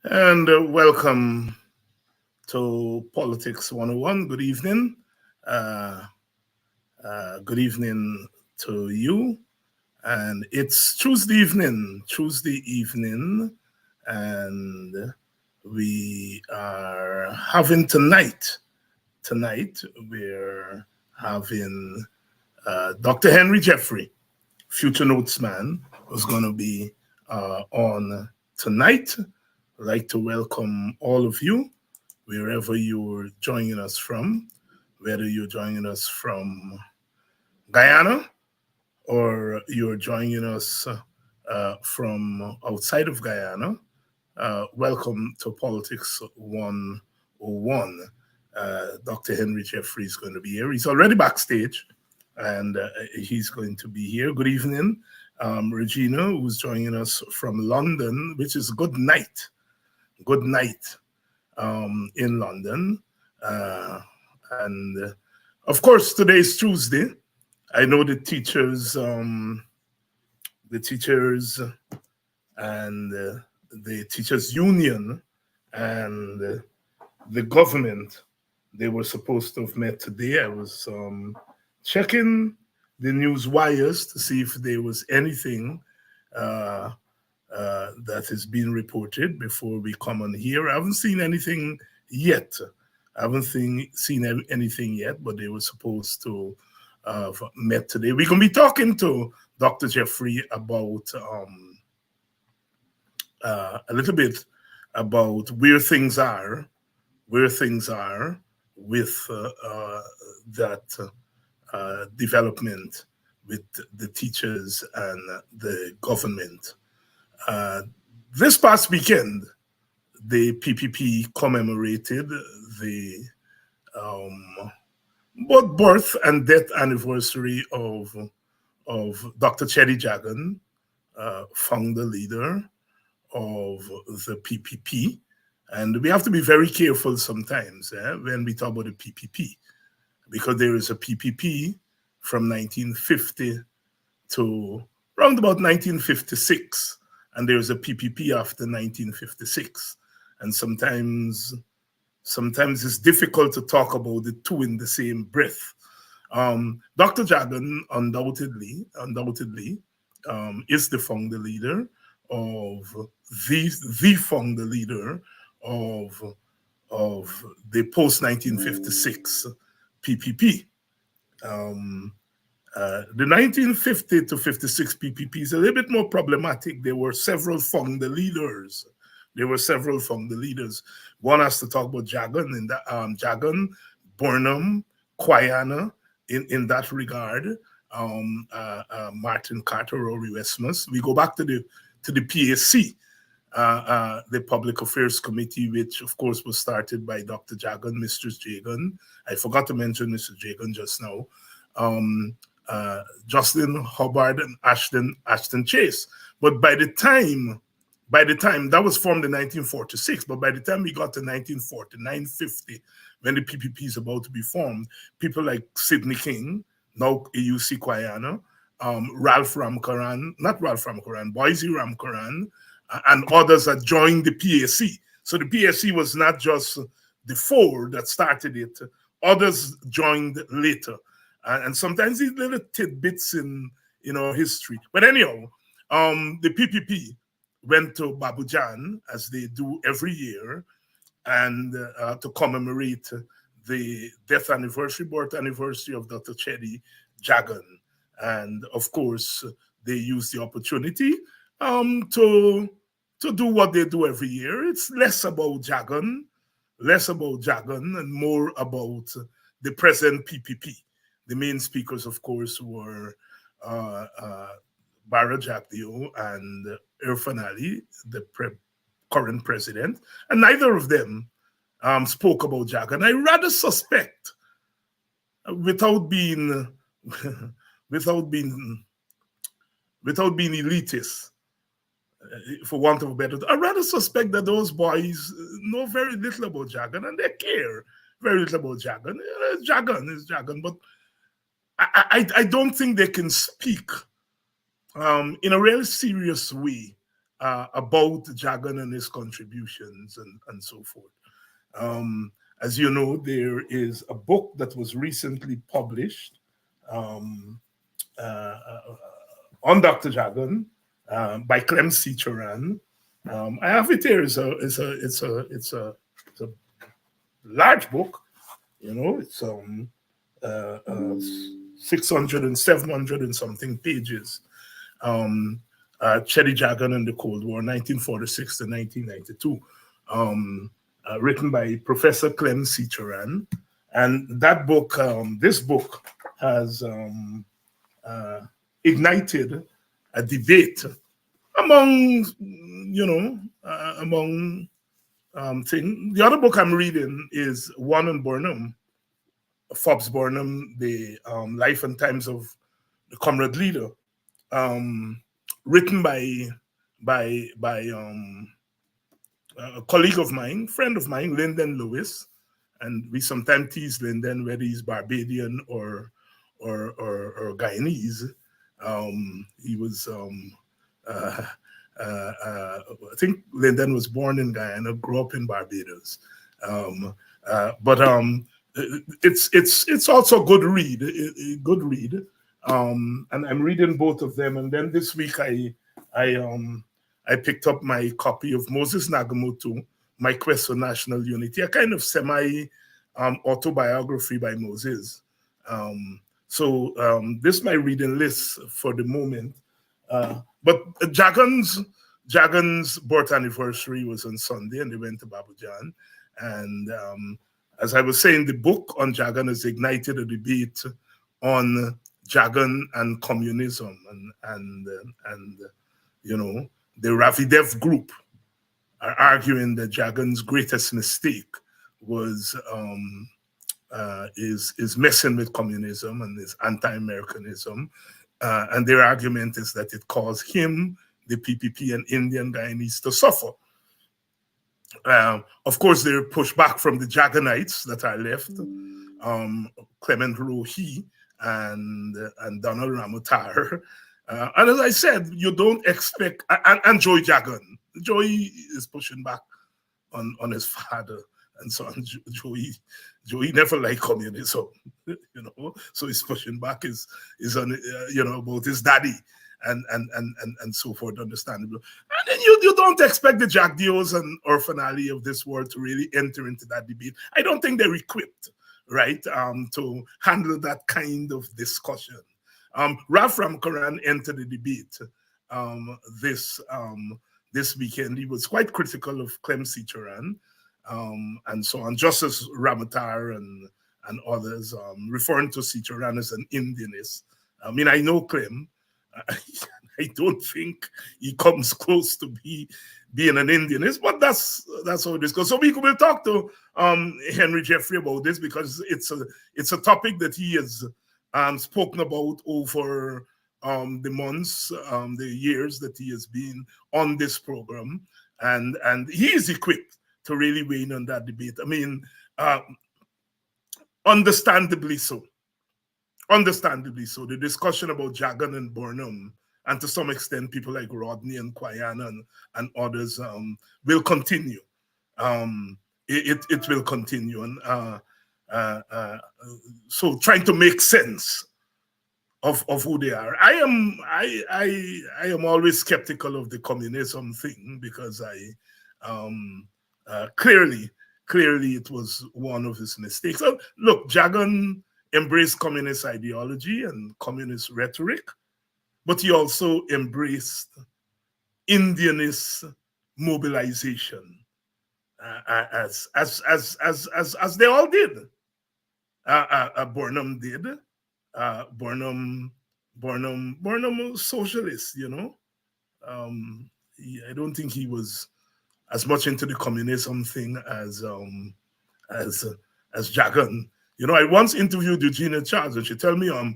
And welcome to Politics 101. Good evening. Uh, good evening to you. And it's Tuesday evening, and we are having tonight, we're having Dr. Henry Jeffrey, future notes man, who's going to be on tonight. I'd like to welcome all of you wherever you're joining us from, whether you're joining us from Guyana or you're joining us from outside of Guyana. Welcome to Politics 101. Dr. Henry Jeffrey is going to be here. He's already backstage, and he's going to be here. Good evening, Regina, who's joining us from London, which is good night. Good night in London. And of course, today is Tuesday. I know the teachers and the teachers union and the government, they were supposed to have met today. I was checking the news wires to see if there was anything uh, that is being reported before we come on here. I haven't seen anything yet. I haven't seen anything yet, but they were supposed to met today. We're going to be talking to Dr. Jeffrey about a little bit about where things are with that development with the teachers and the government. Uh, this past weekend, the PPP commemorated the um, both birth and death anniversary of Dr. Chedi Jagan, founder leader of the PPP. And we have to be very careful sometimes when we talk about the PPP, because there is a PPP from 1950 to around about 1956, and there is a PPP after 1956. And sometimes it's difficult to talk about the two in the same breath. Dr. Jagan undoubtedly is the founder leader of the founder leader of the post 1956 PPP. The 1950 to 56 PPP is a little bit more problematic. There were several founder leaders. One has to talk about Jagan Jagan, Burnham, Guyana in that regard. Martin Carter, Rory Westmus. We go back to the PAC, the Public Affairs Committee, which of course was started by Dr. Jagan, Mr. Jagan. I forgot to mention Mr. Jagan just now. Jocelyn Hubbard and Ashton Chase. But by the time that was formed in 1946, but by the time we got to 1949, 50, when the PPP is about to be formed, people like Sidney King, now AUC Guyana, Boise Ramkaran, and others that joined the PAC. So the PAC was not just the four that started it. Others joined later. And sometimes these little tidbits in history. But anyhow, the PPP went to Babujan, as they do every year, and to commemorate the birth anniversary of Dr. Chedi Jagan. And of course, they use the opportunity to do what they do every year. It's less about Jagan, and more about the present PPP. The main speakers, of course, were Bara Jagdeo and Irfan Ali, the current president, and neither of them spoke about Jagan. I rather suspect, without being without being elitist, for want of a better, I rather suspect that those boys know very little about Jagan, and they care very little about Jagan. Jagan is Jagan, but I don't think they can speak in a real serious way about Jagan and his contributions and so forth. As you know, there is a book that was recently published um, on Dr. Jagan by Clem C. Choran. I have it here. It's a large book. You know, it's 600 and 700 and something pages. Chedi Jagan and the Cold War, 1946 to 1992, written by Professor Clem C. Choran. And that book, this book, has ignited a debate among, things. The other book I'm reading is one on Burnham, Forbes Burnham, the Life and Times of the Comrade Leader, written by a colleague of mine, friend of mine, Lyndon Lewis, and we sometimes tease Lyndon whether he's Barbadian or Guyanese. He was, I think Lyndon was born in Guyana, grew up in Barbados, but it's also a good read, and I'm reading both of them. And then this week I picked up my copy of Moses Nagamoto, My Quest for National Unity, a kind of semi autobiography by Moses. So this is my reading list for the moment. But Jagan's birth anniversary was on Sunday, and they went to Babujan. And as I was saying, the book on Jagan has ignited a debate on Jagan and communism, and the Ravidev group are arguing that Jagan's greatest mistake was is messing with communism and is anti-Americanism, and their argument is that it caused him, the PPP, and Indian Guyanese to suffer. Of course, they're pushed back from the Jaganites that are left, Clement Rohi and Donald Ramotar. And as I said, you don't expect, and Joey Jagan. Joey is pushing back on his father and so on. Joey never liked communism, so he's pushing back is on, about his daddy and so forth, understandable. And then you don't expect the Jack Dios and Orphan Ali of this world to really enter into that debate. I don't think they're equipped, right, to handle that kind of discussion. Ralph Ramkaran entered the debate this weekend. He was quite critical of Clem C. Choran and so on, just as Ramatar and others, referring to C. Choran as an Indianist. I mean, I know Clem. I don't think he comes close to being an Indianist, but that's how it is. So we will talk to Henry Jeffrey about this, because it's a topic that he has spoken about over the months, the years that he has been on this program, and he is equipped to really weigh in on that debate. I mean, understandably so. The discussion about Jagan and Burnham, and to some extent people like Rodney and Quayana and others, will continue. It will continue, and so trying to make sense of who they are. I am always skeptical of the communism thing, because clearly it was one of his mistakes. So, look, Jagan embraced communist ideology and communist rhetoric, but he also embraced Indianist mobilization, as they all did. Burnham did. Burnham was socialist, I don't think he was as much into the communism thing as Jagan. I once interviewed Eugenia Charles, and she told me, I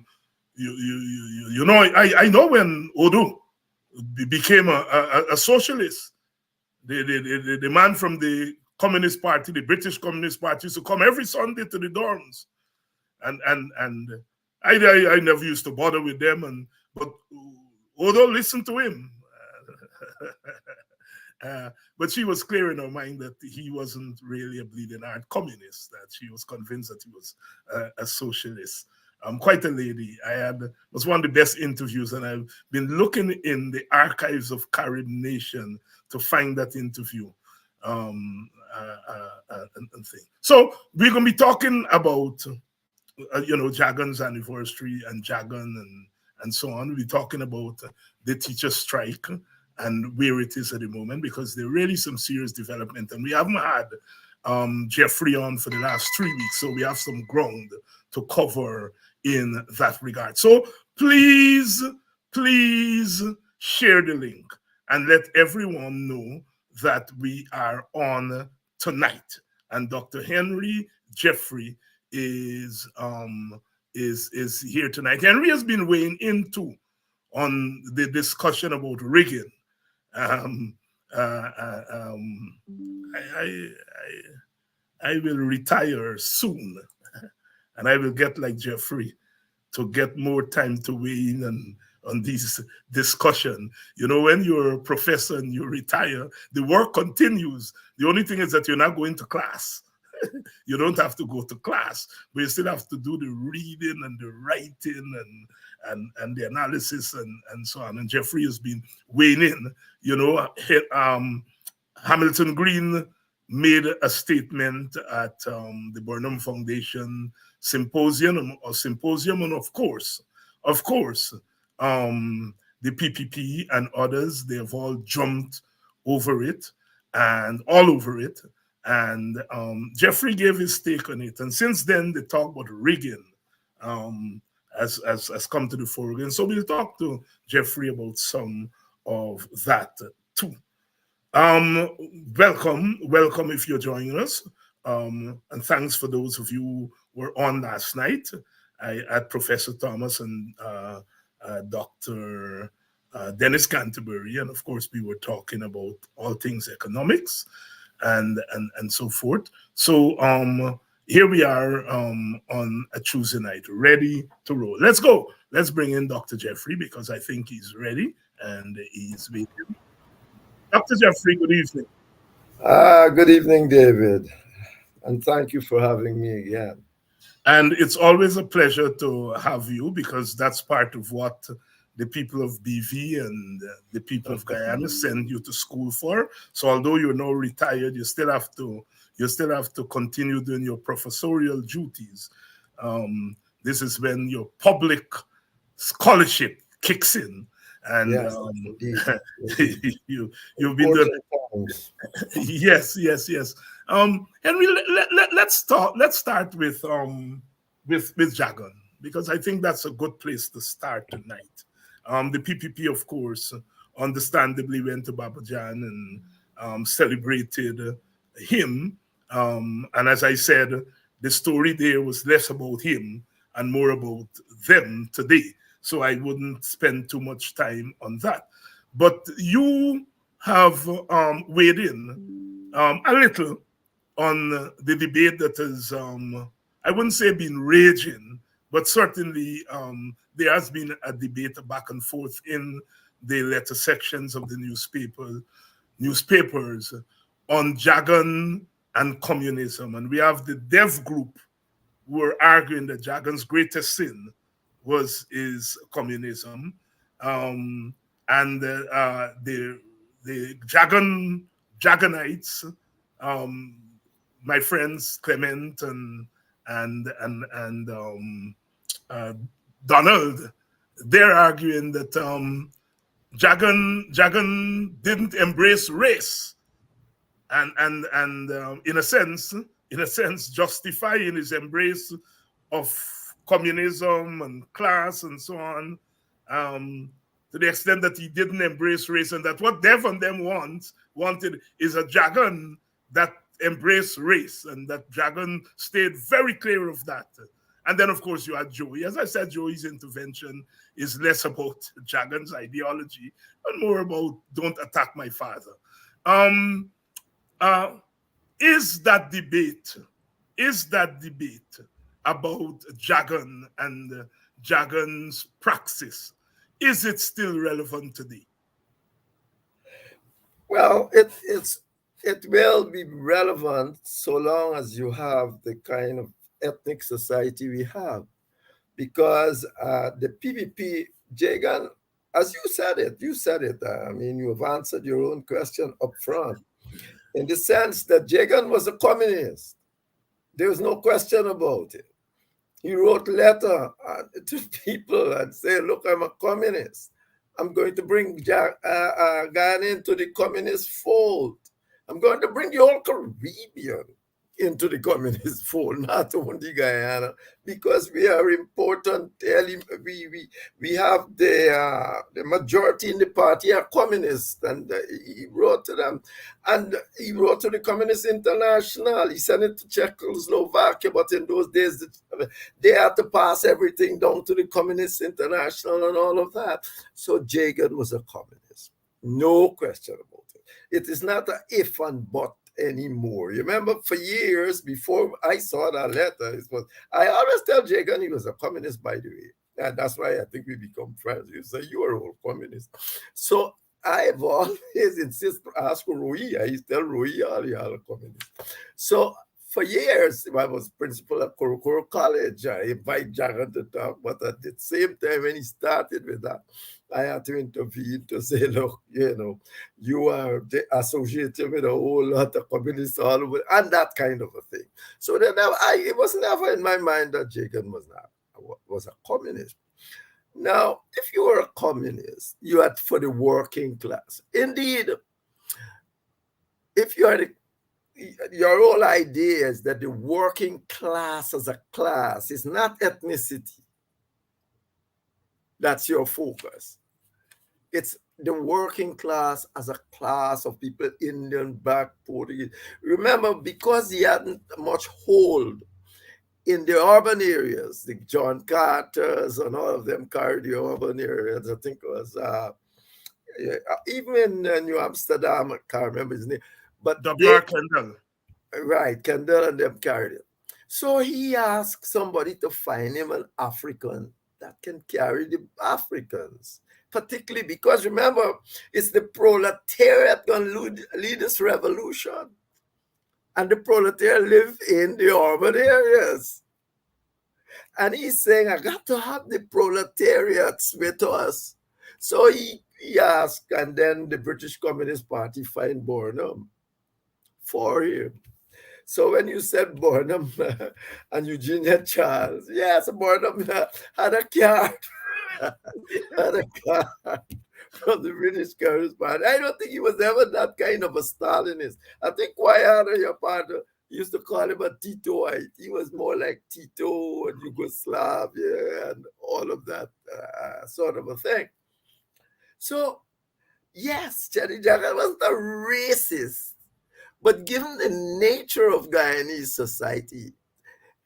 know when Odu became a socialist, the man from the Communist Party, the British Communist Party, used to come every Sunday to the dorms, and I never used to bother with them, but Odu listened to him. But she was clear in her mind that he wasn't really a bleeding heart communist, that she was convinced that he was a socialist. Quite a lady. Was one of the best interviews, and I've been looking in the archives of Carib Nation to find that interview. And thing. So we're going to be talking about, Jagan's anniversary and Jagan and so on. We're talking about the teacher strike and where it is at the moment, because there really some serious development, and we haven't had Jeffrey on for the last 3 weeks, so we have some ground to cover in that regard. So please share the link and let everyone know that we are on tonight, and Dr. Henry Jeffrey is here tonight. Henry has been weighing in too on the discussion about rigging. I will retire soon, and I will get like Jeffrey to get more time to weigh in on these discussion. When you're a professor and you retire, the work continues. The only thing is that you're not going to class. You don't have to go to class, but you still have to do the reading and the writing and the analysis and so on. And Jeffrey has been weighing in. Hamilton Green made a statement at the Burnham Foundation symposium, and of course, the PPP and others, they have all jumped over it and all over it. And Jeffrey gave his take on it. And since then, the talk about rigging has come to the fore again. So we'll talk to Jeffrey about some of that too. Welcome if you're joining us. And thanks for those of you who were on last night. I had Professor Thomas and Dr. Dennis Canterbury, and of course we were talking about all things economics and so forth. So here we are on a Tuesday night, ready to roll. Let's go. Let's bring in Dr. Jeffrey, because I think he's ready and he's waiting. Dr. Jeffrey, good evening. Good evening, David, and thank you for having me again. And it's always a pleasure to have you, because that's part of what the people of BV and the people of Guyana send you to school for. So although you're now retired, you still have to continue doing your professorial duties. This is when your public scholarship kicks in. And you've been doing. Yes. Henry, let's start with Jagan, because I think that's a good place to start tonight. The PPP, of course, understandably went to Babajan and celebrated him. And as I said, the story there was less about him and more about them today. So I wouldn't spend too much time on that. But you have weighed in a little on the debate that has, I wouldn't say been raging, but certainly there has been a debate back and forth in the letter sections of the newspapers on Jagan and communism. And we have the dev group who are arguing that Jagan's greatest sin was his communism, and the Jaganites, my friends Clement and Donald, they're arguing that Jagan didn't embrace race, and in a sense justifying his embrace of communism and class and so on, to the extent that he didn't embrace race, and that what Dev and them wanted is a Jagan that embraced race, and that Jagan stayed very clear of that. And then, of course, you had Joey. As I said, Joey's intervention is less about Jagan's ideology and more about don't attack my father. Is that debate about Jagan and Jagan's praxis, is it still relevant today? Well, it will be relevant so long as you have the kind of ethnic society we have, because the PPP, Jagan, as you said it. I mean, you have answered your own question up front in the sense that Jagan was a communist. There was no question about it. He wrote letter to people and say, "Look, I'm a communist. I'm going to bring Guyana into the communist fold. I'm going to bring the whole Caribbean into the communist fold, not only Guyana, because we are important. We have the majority in the party are communists." And he wrote to them, and he wrote to the Communist International. He sent it to Czechoslovakia, but in those days they had to pass everything down to the Communist International and all of that. So Jagan was a communist. No question about it. It is not a if and but anymore. You remember for years before I saw that letter, I always tell Jagan he was a communist, by the way. And that's why I think we become friends. You say you are all communist. So I've always insisted, ask Rui. I used to tell Rui, are you all a communist? So for years, I was principal at Korokoro College. I invite Jagan to talk, but at the same time, when he started with that, I had to intervene to say, look, you are associated with a whole lot of communists all over, and that kind of a thing. So then it was never in my mind that Jagan was a communist. Now, if you were a communist, you are for the working class. Indeed, if you are your whole idea is that the working class as a class is not ethnicity. That's your focus. It's the working class as a class of people, Indian, Black, Portuguese. Remember, because he hadn't much hold in the urban areas, the John Carters and all of them carried the urban areas. I think it was even in New Amsterdam, I can't remember his name. But Dr. Kendall. Right, Kendall and them carried it. So he asked somebody to find him an African that can carry the Africans, particularly because remember, it's the proletariat going to lead this revolution. And the proletariat live in the urban areas. And he's saying, I got to have the proletariats with us. So he asked, and then the British Communist Party find Burnham for him. So when you said Burnham and Eugenia Charles, yes, Burnham had a card. Had a card from the British Communist Party. I don't think he was ever that kind of a Stalinist. I think Guayana, your partner, used to call him a Titoite. He was more like Tito and Yugoslavia and all of that sort of a thing. So, yes, Cherry Jagan was the racist. But given the nature of Guyanese society,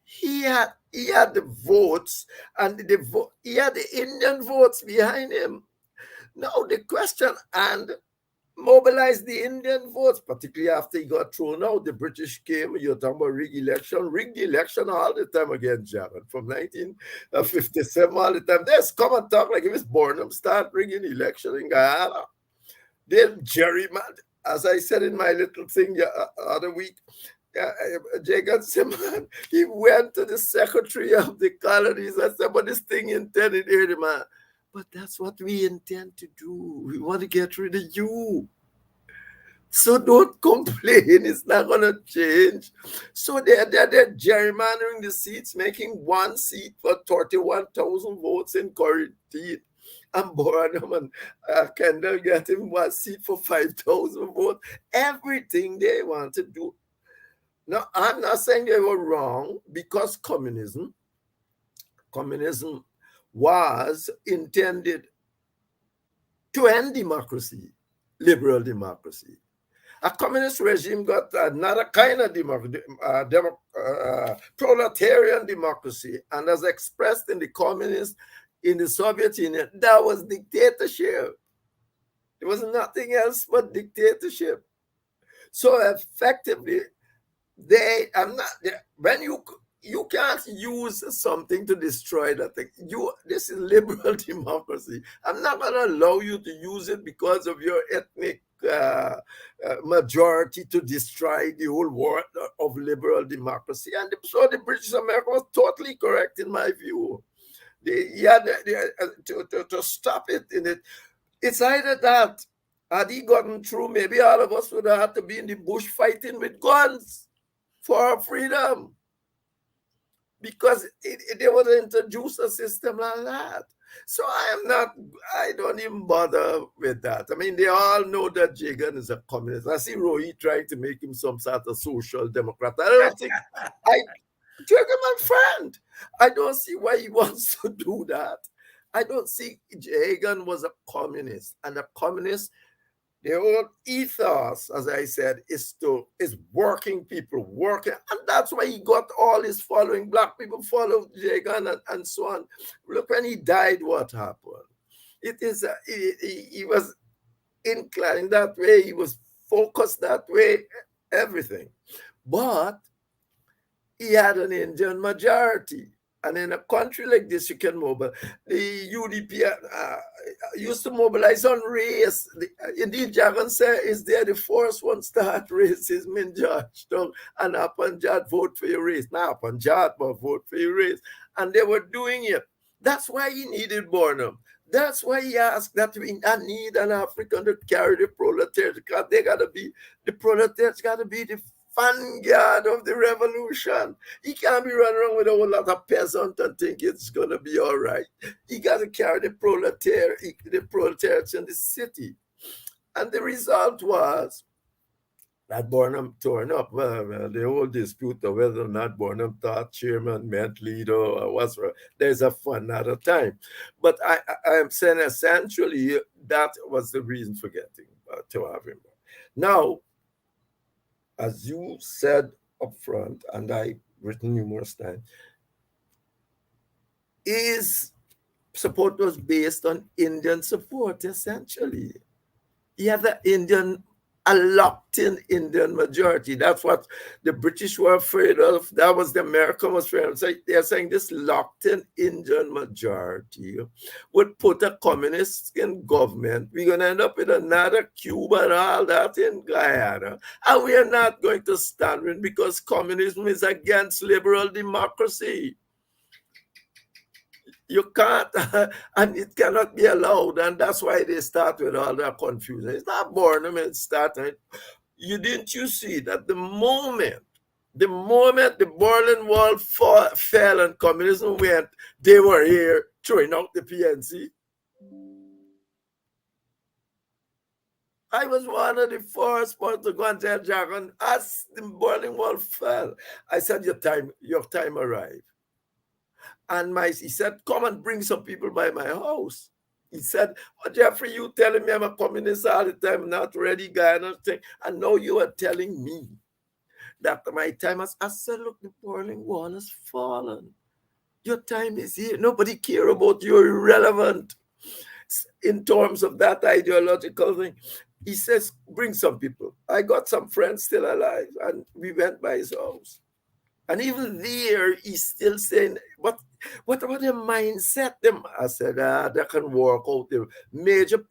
he had the votes, and he had the Indian votes behind him. Now the question, and mobilize the Indian votes, particularly after he got thrown out. The British came, you're talking about rigged the election all the time against Jagan from 1957 all the time. There's come and talk like if it's Burnham start rigging the election in Guyana. Then gerrymander. As I said in my little thing the other week, Jacob Simon, he went to the secretary of the colonies and said, but this thing intended here, man. But that's what we intend to do. We want to get rid of you. So don't complain. It's not going to change. So they're gerrymandering the seats, making one seat for 31,000 votes in quarantine. And Burnham and Kendall getting one seat for 5,000 votes. Everything they want to do. Now, I'm not saying they were wrong, because communism was intended to end democracy, liberal democracy. A communist regime got another kind of proletarian democracy, and as expressed in the communists in the Soviet Union, that was dictatorship. There was nothing else but dictatorship. So effectively, when you can't use something to destroy that thing. This is liberal democracy. I'm not going to allow you to use it because of your ethnic majority to destroy the whole world of liberal democracy. And so the British America was totally correct in my view. To stop it in it. It's either that, had he gotten through, maybe all of us would have had to be in the bush fighting with guns for our freedom, because they would introduce a system like that. So I don't even bother with that. I mean, they all know that Jagan is a communist. I see Rohit trying to make him some sort of social democrat. I don't think, Jagan, my friend, I don't see why he wants to do that. I don't see Jagan was a communist, and a communist, their whole ethos, as I said, is working people, working. And that's why he got all his following. Black people followed Jagan and so on. Look, when he died, what happened? He was inclined that way. He was focused that way, everything. But he had an Indian majority. And in a country like this, you can mobilize. The UDP used to mobilize on race. Indeed, Jagan said, is there the first one start racism in Georgetown, and Apanjat vote for your race. Not Apanjat, but vote for your race. And they were doing it. That's why he needed Burnham. That's why he asked that we need an African to carry the proletariat, because the proletariat got to be the vanguard of the revolution. He can't be running around with a whole lot of peasants and think it's going to be all right. He got to carry the proletariats in the city. And the result was that Burnham torn up. Well, the whole dispute of whether or not Burnham thought chairman meant leader or whatsoever, there's a fun another time. But I am saying essentially that was the reason for getting to have him. Now, as you said up front, and I've written numerous times, his support was based on Indian support, essentially. He had a locked-in Indian majority. That's what the British were afraid of. That was the American was afraid of. So they're saying this locked-in Indian majority would put a communist in government. We're going to end up with another Cuba and all that in Guyana. And we are not going to stand with it, because communism is against liberal democracy. You can't, and it cannot be allowed, and that's why they start with all that confusion. It's not Burnham, it started. Didn't you see that the moment the Berlin Wall fell and communism went, they were here throwing out the PNC? I was one of the first ones to go and tell Jagan, as the Berlin Wall fell, I said, your time arrived. And he said, come and bring some people by my house. He said, oh, Jeffrey, you telling me I'm a communist all the time, not ready, Guyana thing. And now you are telling me that my time has. I said, look, the Berlin Wall has fallen. Your time is here. Nobody care about you. You're irrelevant in terms of that ideological thing. He says, bring some people. I got some friends still alive, and we went by his house. And even there, he's still saying, what about the mindset? I said, that can work out. The major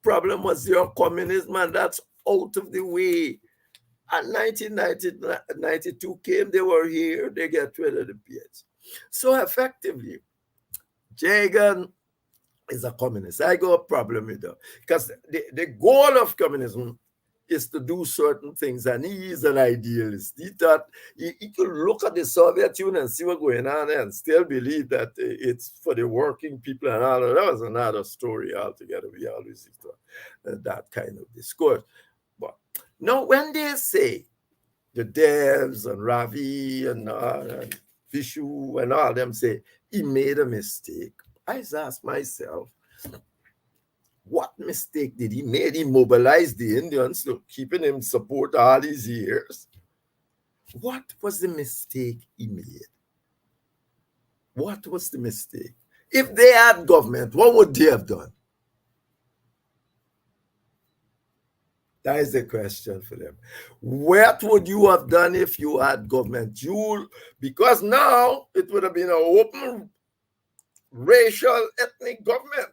problem was your communism, and that's out of the way. And 1992 came, they were here, they get rid of the PH. So effectively, Jagan is a communist. I got a problem with that, because the goal of communism is to do certain things, and he is an idealist. He thought he could look at the Soviet Union and see what's going on and still believe that it's for the working people and all of that. Was another story altogether. We always used to that kind of discourse. But now, when they say the Devs and Ravi and Vishu and all them say he made a mistake, I just ask myself, what mistake did he make? He mobilized the Indians to keeping him support all these years. What was the mistake he made? What was the mistake? If they had government, what would they have done? That is the question for them. What would you have done if you had government? Because now it would have been an open racial ethnic government.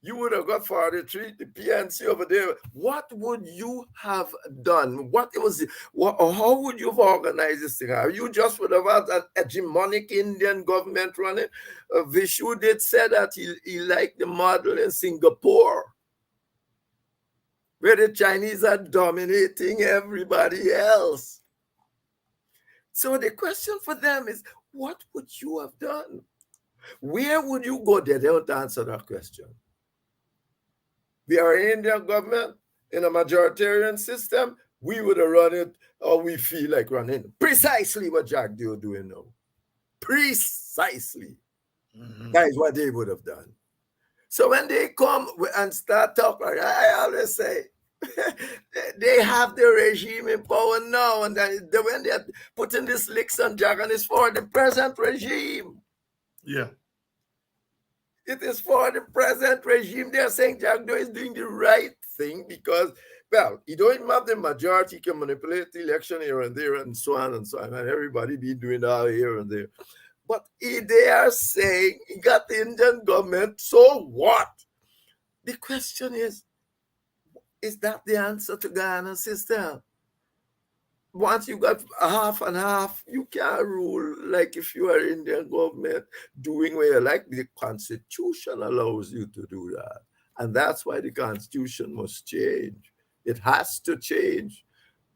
You would have got 43, the PNC over there. What would you have done? What was it? Or how would you have organized this thing? You just would have had an hegemonic Indian government running. Vishu did say that he liked the model in Singapore, where the Chinese are dominating everybody else. So the question for them is, what would you have done? Where would you go? They don't answer that question. We are an Indian government in a majoritarian system. We would have run it how we feel like running. Precisely what Jack Dio doing now. Precisely. That is what they would have done. So when they come and start talking, I always say, they have the regime in power now, and then when they're putting this licks on Jack, and it's for the present regime. Yeah. It is for the present regime. They're saying Jack Doe is doing the right thing because, well, he don't even have the majority. He can manipulate the election here and there and so on and so on. And everybody be doing that here and there. But they are saying he got the Indian government, so what? The question is that the answer to Guyana system? Once you got half and half, you can't rule like if you are Indian government doing what you like. The Constitution allows you to do that. And that's why the Constitution must change. It has to change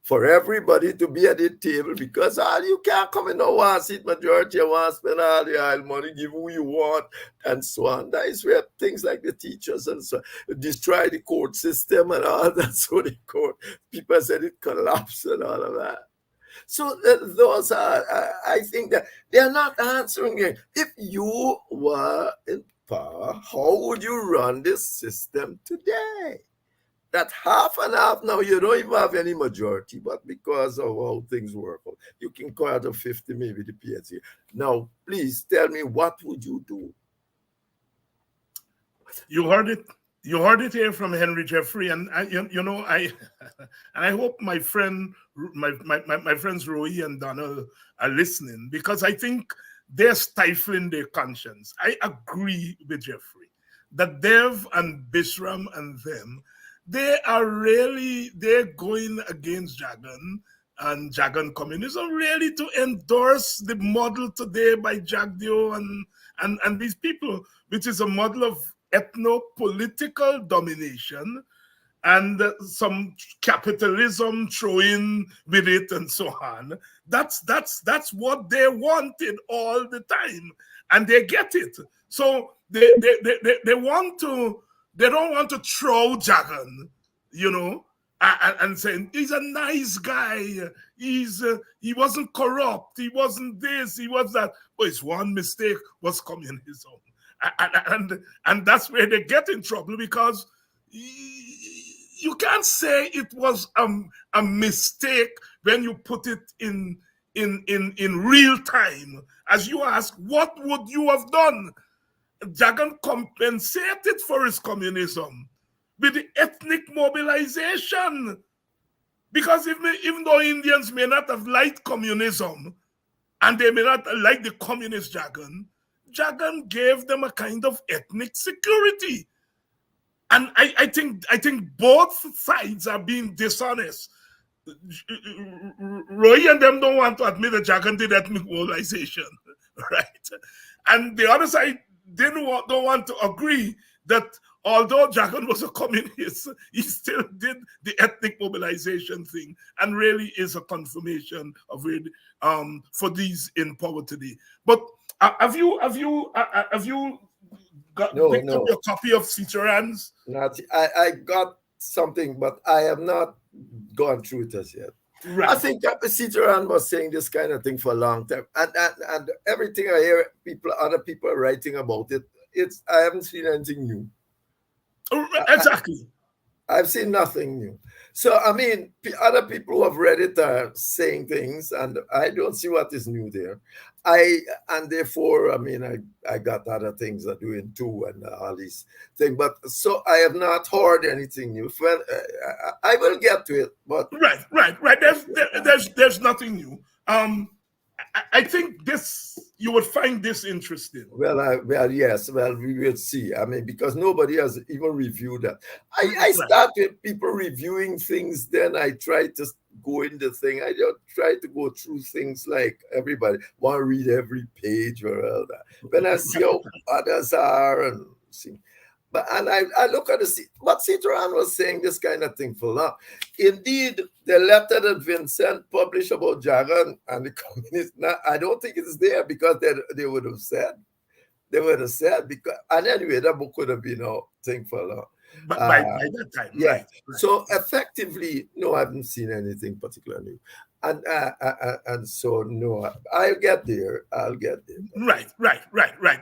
for everybody to be at the table, because you can't come in no one seat majority and want to spend all the oil money, give who you want, and so on. That is where things like the teachers and so on, destroy the court system and all that. So the court, people said it collapsed and all of that. So those are, I think that they're not answering it. If you were in power, how would you run this system today? That half and half now, you don't even have any majority, but because of how things work, you can go out of 50, maybe the PNC. Now, please tell me, what would you do? You heard it. You heard it here from Henry Jeffrey, and I hope my friends Roy and Donald are listening, because I think they're stifling their conscience. I agree with Jeffrey that Dev and Bishram and them, they're going against Jagan and Jagan communism, really to endorse the model today by Jagdio and these people, which is a model of ethno-political domination and some capitalism thrown with it and so on. That's what they wanted all the time, and they get it. So they don't want to throw Jagan, and saying he's a nice guy. He wasn't corrupt. He wasn't this. He was that. But his one mistake was communism, and that's where they get in trouble, because you can't say it was a mistake when you put it in real time. As you ask, what would you have done? Jagan compensated for his communism with the ethnic mobilization. Because even though Indians may not have liked communism, and they may not like the communist Jagan gave them a kind of ethnic security. And I think both sides are being dishonest. Roy and them don't want to admit that Jagan did ethnic mobilization, right? And the other side don't want to agree that although Jagan was a communist, he still did the ethnic mobilization thing, and really is a confirmation of it for these in power today. But have you picked up your copy of Ciceran's? Not, I got something, but I have not gone through it as yet. Right. I think Ciceran was saying this kind of thing for a long time, and everything I hear other people are writing about it, I haven't seen anything new. Exactly. I've seen nothing new. So, I mean, other people who have read it are saying things, and I don't see what is new there. And therefore, I mean, I got other things that doing too, and all these things. But so I have not heard anything new. I will get to it, but right. There's nothing new. I think you would find this interesting. Well, yes. Well, we will see. I mean, because nobody has even reviewed that. I Right. start with people reviewing things, then I try to go in the thing. I don't try to go through things like everybody want to read every page or all that. When I see how others are and see. But and I look at what Citron was saying, this kind of thing for now. Indeed, the letter that Vincent published about Jagan and the communists, now, I don't think it's there because they would have said because, and anyway, that book could have been a thing for long. But by that time, Yeah. right. So effectively, no, I haven't seen anything particularly, and so no, I'll get there. Right.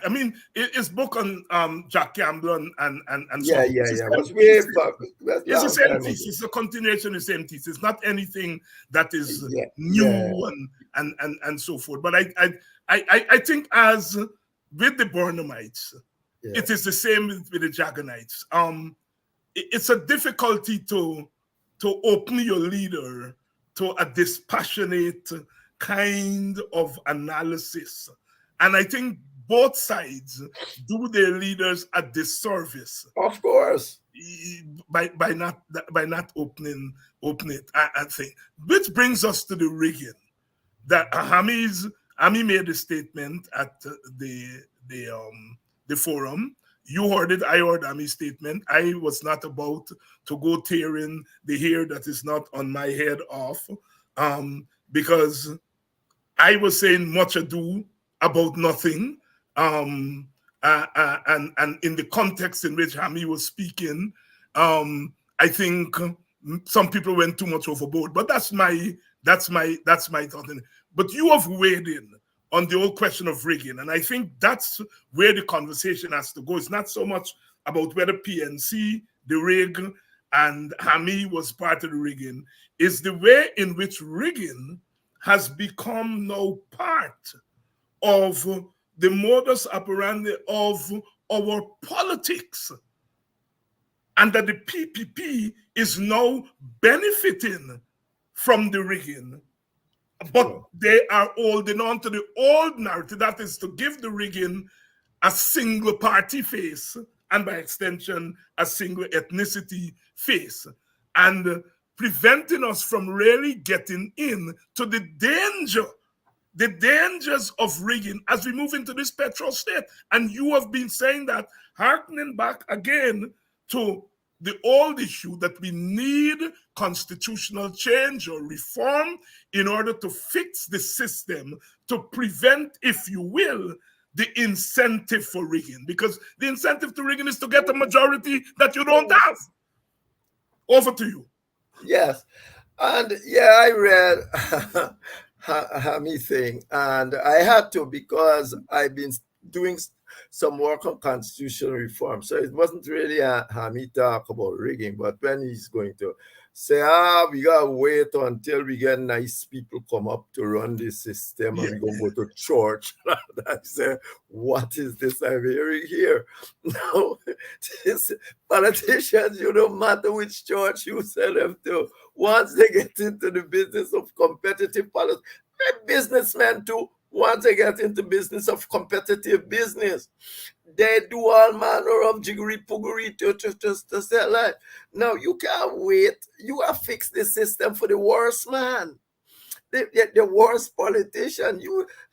I mean, it's book on Jack Campbell and so Yeah. on. It was way back. It's the Long same time ago. thesis. It's a continuation of the same thesis. It's not anything that is Yeah. new and so forth. But I think as with the Burnhamites, Yeah. it is the same with the Jaganites. It's a difficulty to open your leader to a dispassionate kind of analysis. And I think both sides do their leaders a disservice Of course. by not opening it. I think, which brings us to the rigging. That Hami made a statement at the forum. You heard it. I heard Hami's statement. I was not about to go tearing the hair that is not on my head off, because I was saying much ado about nothing. And in the context in which Hami was speaking, I think some people went too much overboard. But that's my thought. But you have weighed in on the whole question of rigging, and I think that's where the conversation has to go. It's not so much about whether PNC, the rig, and Hami was part of the rigging. It's the way in which rigging has become now part of the modus operandi of our politics, and that the PPP is now benefiting from the rigging. But they are holding on to the old narrative, that is to give the rigging a single party face, and by extension, a single ethnicity face, and preventing us from really getting in to the dangers of rigging as we move into this petrol state. And you have been saying that, harkening back again to the old issue that we need constitutional change or reform in order to fix the system, to prevent, if you will, the incentive for rigging. Because the incentive to rigging is to get a majority that you don't have. Over to you. Yes. And yeah, I read Hami thing, and I had to because I've been doing some work on constitutional reform. So it wasn't really a Hami talk about rigging, but when he's going to say, we gotta wait until we get nice people come up to run this system, and we're gonna go to church. I said, what is this I'm hearing here? No, politicians, you don't matter which church you sell them to. Once they get into the business of competitive politics, businessmen too, once they get into business of competitive business, they do all manner of jiggery-poogery to sell life. Now, you can't wait. You have fixed the system for the worst man. The worst politician.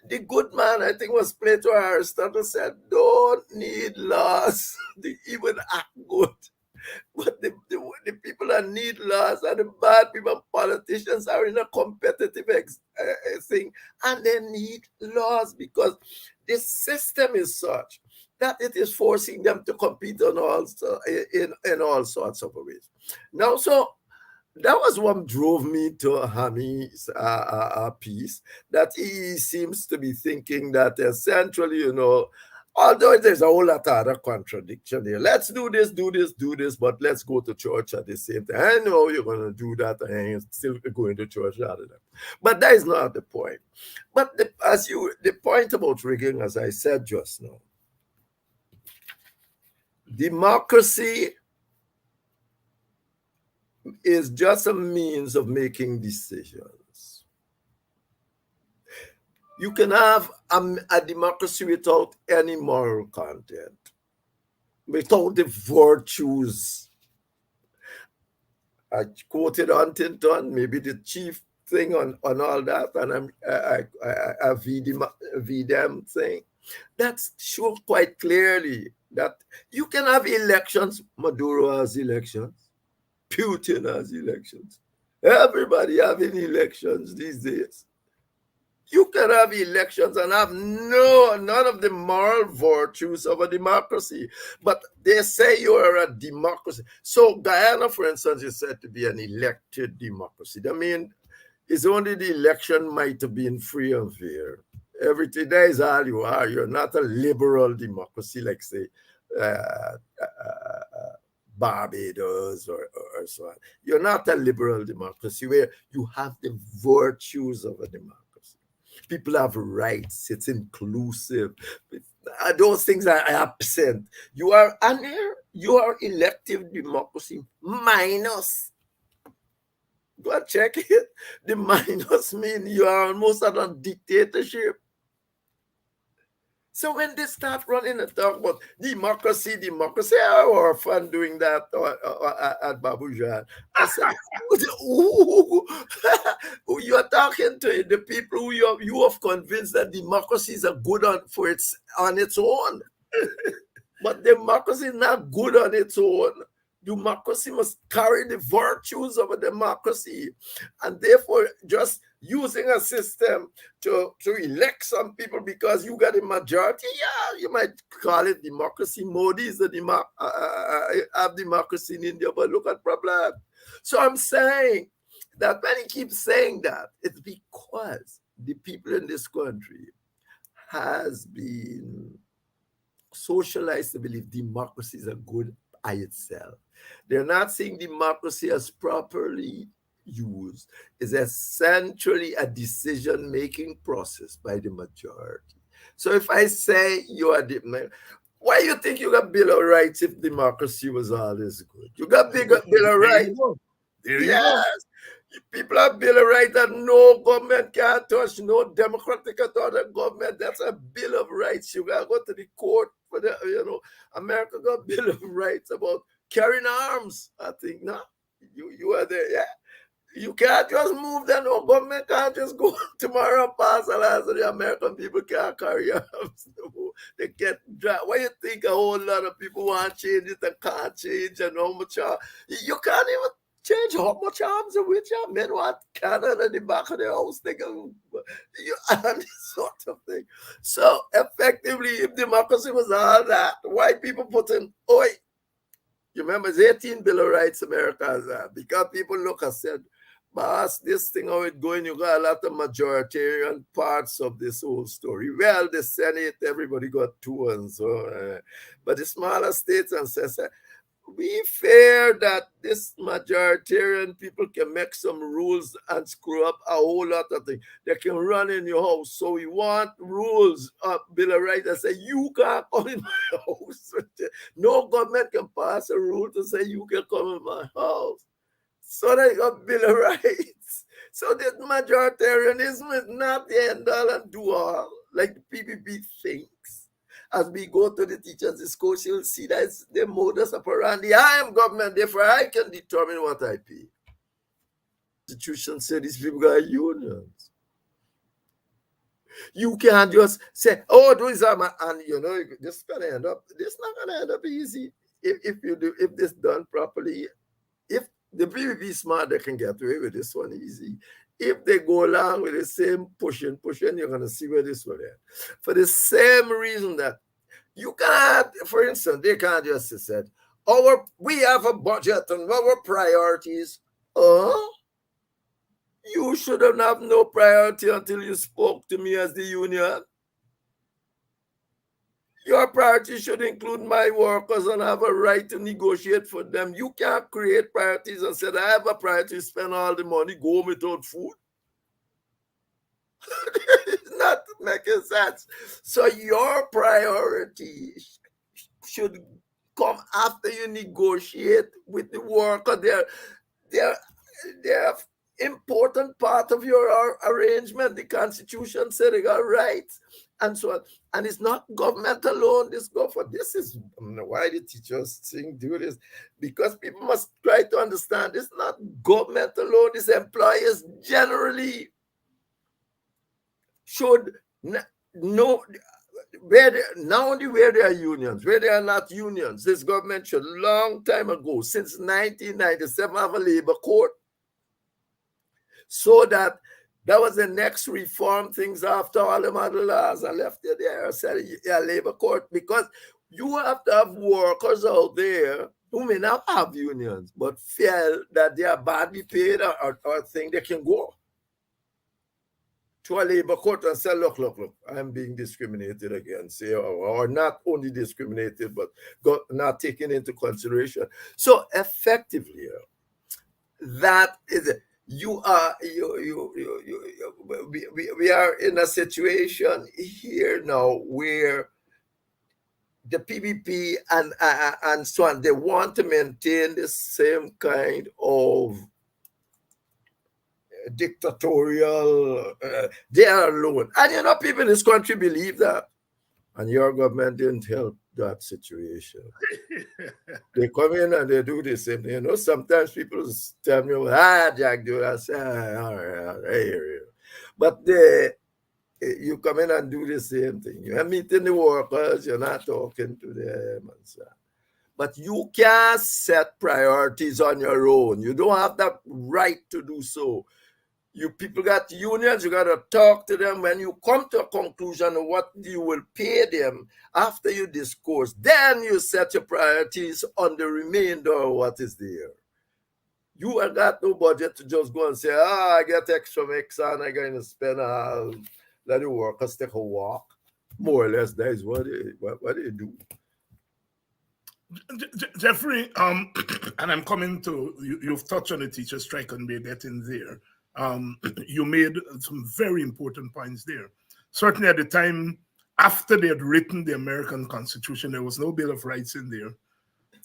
The good man, I think was Plato or Aristotle, said, don't need laws to even act good. But the people that need laws are the bad people. Politicians are in a competitive thing, and they need laws because the system is such that it is forcing them to compete in all sorts of ways. Now, so that was what drove me to Hami's piece, that he seems to be thinking that essentially, although there's a whole lot of other contradiction there. Let's do this, but let's go to church at the same time. I know you're going to do that and you're still going to church rather than. But that is not the point. But the point about rigging, as I said just now, democracy is just a means of making decisions. You can have a democracy without any moral content, without the virtues. I quoted Huntington, maybe the chief thing on all that, and I V them saying that's sure quite clearly that you can have elections. Maduro has elections, Putin has elections, everybody having elections these days. You can have elections and have none of the moral virtues of a democracy. But they say you are a democracy. So Guyana, for instance, is said to be an elected democracy. I mean, it's only the election might have been free and fair. Everything there is all you are. You're not a liberal democracy, like say Barbados or so on. You're not a liberal democracy where you have the virtues of a democracy. People have rights. It's inclusive. Those things are absent. You are elective democracy minus. Go and check it. The minus mean you are almost at a dictatorship. So when they start running and talk about democracy, I were fun doing that at Babujan. I said, who you are talking to the people who you have convinced that democracy is a good on its own. But democracy is not good on its own. Democracy must carry the virtues of a democracy. And therefore, just using a system to elect some people because you got a majority, yeah, you might call it democracy. Modi is have democracy in India, but look at problem. So I'm saying that when he keeps saying that, it's because the people in this country has been socialized to believe democracy is a good by itself. They're not seeing democracy as properly used. It's essentially a decision-making process by the majority. So if I say you are why you think you got Bill of Rights if democracy was all this good? You got Bill of Rights. There you go. People have Bill of Rights that no government can touch, no democratic authority government. That's a Bill of Rights. You gotta go to the court for the, America got Bill of Rights about carrying arms. I think, no, you are there, yeah. You can't just move that. No government can't just go tomorrow and pass a law so the American people can't carry arms. They get dry. Why you think a whole lot of people want to change it and can't change and how much you can't even change how much arms and which men want cannon in the back of their house. They go, and this sort of thing. So effectively, if democracy was all that, white people put in, you remember it's 18 Bill of Rights America has that because people look and said, boss, this thing how it going, you got a lot of majoritarian parts of this whole story. Well, the Senate, everybody got two and so, but the smaller states and says, we fear that this majoritarian people can make some rules and screw up a whole lot of things. They can run in your house. So we want rules, Bill of Rights that say you can't come in my house. No government can pass a rule to say you can come in my house. So they got Bill of Rights. So this majoritarianism is not the end all and do all, like the PPP thinks. As we go to the teachers' discourse, you'll see that it's the modus operandi. I am government, therefore I can determine what I pay. The Constitution said these people got unions. You can't just say, those are my, and this is gonna end up. This is not gonna end up easy if this done properly. If the PPP smart, they can get away with this one easy. If they go along with the same pushing, you're going to see where this will end. For the same reason that you can't, for instance, they can't just say, we have a budget and our priorities. You shouldn't have no priority until you spoke to me as the union. Your priority should include my workers and have a right to negotiate for them. You can't create priorities and say, I have a priority to spend all the money, go home without food. It's not making sense. So your priority should come after you negotiate with the worker. important part of your arrangement. The Constitution said they got rights and so on. And it's not government alone. This is why the teachers do this, because people must try to understand it's not government alone. These employers generally should know not only where there are unions, where there are not unions. This government should long time ago, since 1997, have a labor court, so that was the next reform things after all the other laws are left there. Said labor court, because you have to have workers out there who may not have unions but feel that they are badly paid or think they can go to a labor court and say, look, I'm being discriminated against, or not only discriminated, but not taken into consideration. So effectively, that is it. We are in a situation here now where the PPP and so on, they want to maintain the same kind of dictatorial, they are alone. And people in this country believe that. And your government didn't help that situation. They come in and they do the same thing. Sometimes people tell me, Jack, do that. I say, all right, I hear you. But you come in and do the same thing. You're meeting the workers, you're not talking to them and so on. But you can't set priorities on your own. You don't have that right to do so. You people got unions, you got to talk to them. When you come to a conclusion of what you will pay them after you discourse, then you set your priorities on the remainder of what is there. You have got no budget to just go and say, I get extra mix and I'm going to spend let the workers take a walk. More or less, that is what they do. Jeffrey, and I'm coming to you've touched on the teacher strike and we're getting there. You made some very important points there. Certainly at the time, after they had written the American Constitution, there was no Bill of Rights in there.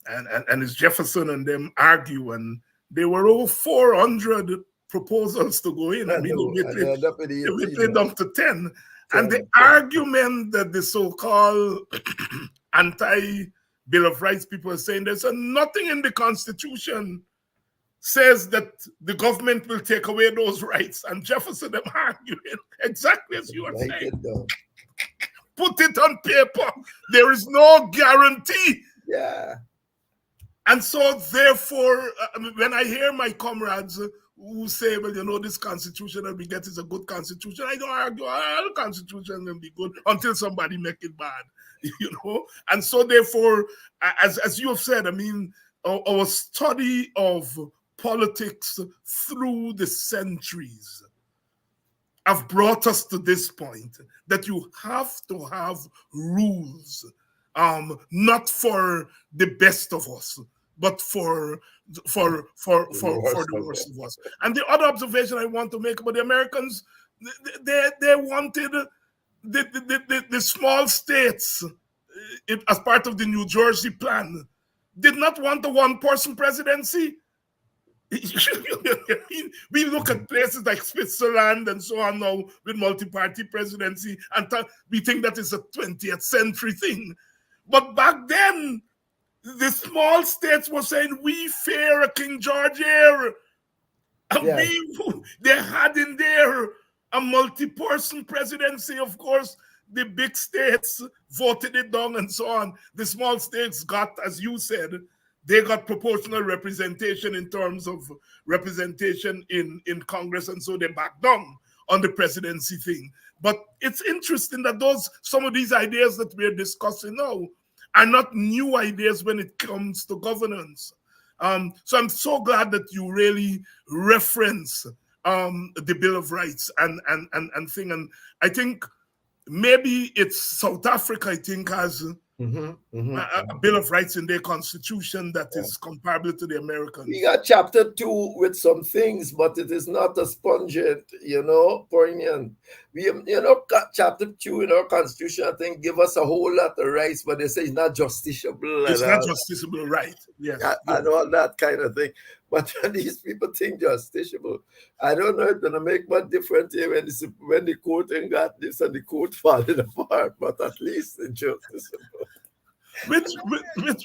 And it's Jefferson and them argue, and there were over 400 proposals to go in. We played them to 10. And the argument that the so-called anti-Bill of Rights people are saying, there's nothing in the Constitution says that the government will take away those rights. And Jefferson them arguing exactly as you are saying. Put it on paper. There is no guarantee. Yeah. And so therefore, when I hear my comrades who say, well, this constitution that we get is a good constitution, I don't argue, the constitution will be good until somebody make it bad, And so therefore, as you have said, our study of politics through the centuries have brought us to this point that you have to have rules, not for the best of us, but for the worst of us. And the other observation I want to make about the Americans, they wanted the small states as part of the New Jersey plan, did not want a one-person presidency. We look at places like Switzerland and so on now with multi-party presidency, and we think that is a 20th century thing. But back then, the small states were saying, we fear a King George era. And they had in there a multi-person presidency. Of course, the big states voted it down and so on. The small states got, as you said, they got proportional representation in terms of representation in Congress, and so they backed down on the presidency thing. But it's interesting that some of these ideas that we're discussing now are not new ideas when it comes to governance. So I'm so glad that you really reference the Bill of Rights and thing. And I think maybe it's South Africa, I think, has a Bill of Rights in their constitution that is comparable to the Americans. We got chapter 2 with some things, but it is not as pungent, poignant. We, chapter 2 in our constitution, I think, give us a whole lot of rights, but they say it's not justiciable. It's not justiciable, right? Yes. And all that kind of thing. But these people think justiciable. I don't know if it's gonna make much difference here when the court ain't got this and the court falling apart, but at least it's justiciable.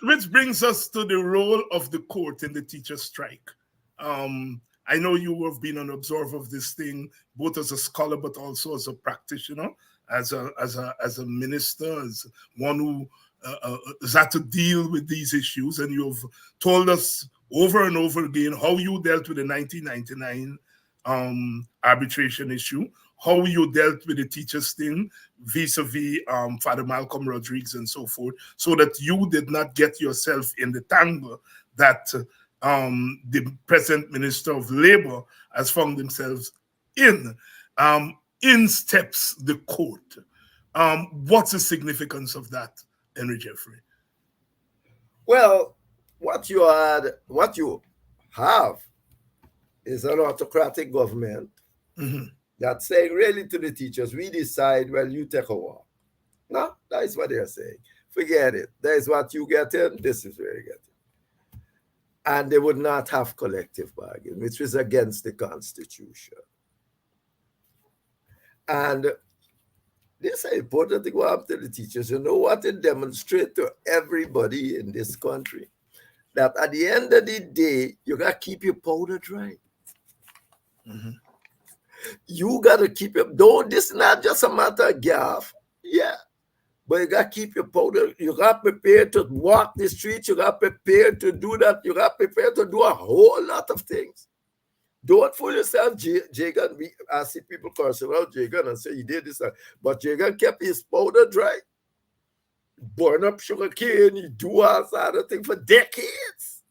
Which brings us to the role of the court in the teacher strike. I know you have been an observer of this thing, both as a scholar but also as a practitioner, as a minister, as one who has had to deal with these issues, and you've told us over and over again how you dealt with the 1999 arbitration issue, how you dealt with the teachers thing vis-a-vis Father Malcolm Rodriguez and so forth, so that you did not get yourself in the tangle that the present Minister of Labor has found themselves in. In steps the court. What's the significance of that, Henry Jeffrey? Well, what you have is an autocratic government that's saying really to the teachers, we decide, well, you take a walk. No, that is what they're saying. Forget it. That is what you get in, this is where you get in. And they would not have collective bargain, which is against the Constitution. And this is important to go after the teachers. You know what it demonstrates to everybody in this country? That at the end of the day, you got to keep your powder dry. You got to keep it. This is not just a matter of gaff. Yeah. But you got to keep your powder. You got prepared to walk the streets. You got prepared to do that. You got prepared to do a whole lot of things. Don't fool yourself, Jagan. I see people cursing out Jagan and say he did this. But Jagan kept his powder dry. Burn up sugar cane. He do all sort of thing for decades.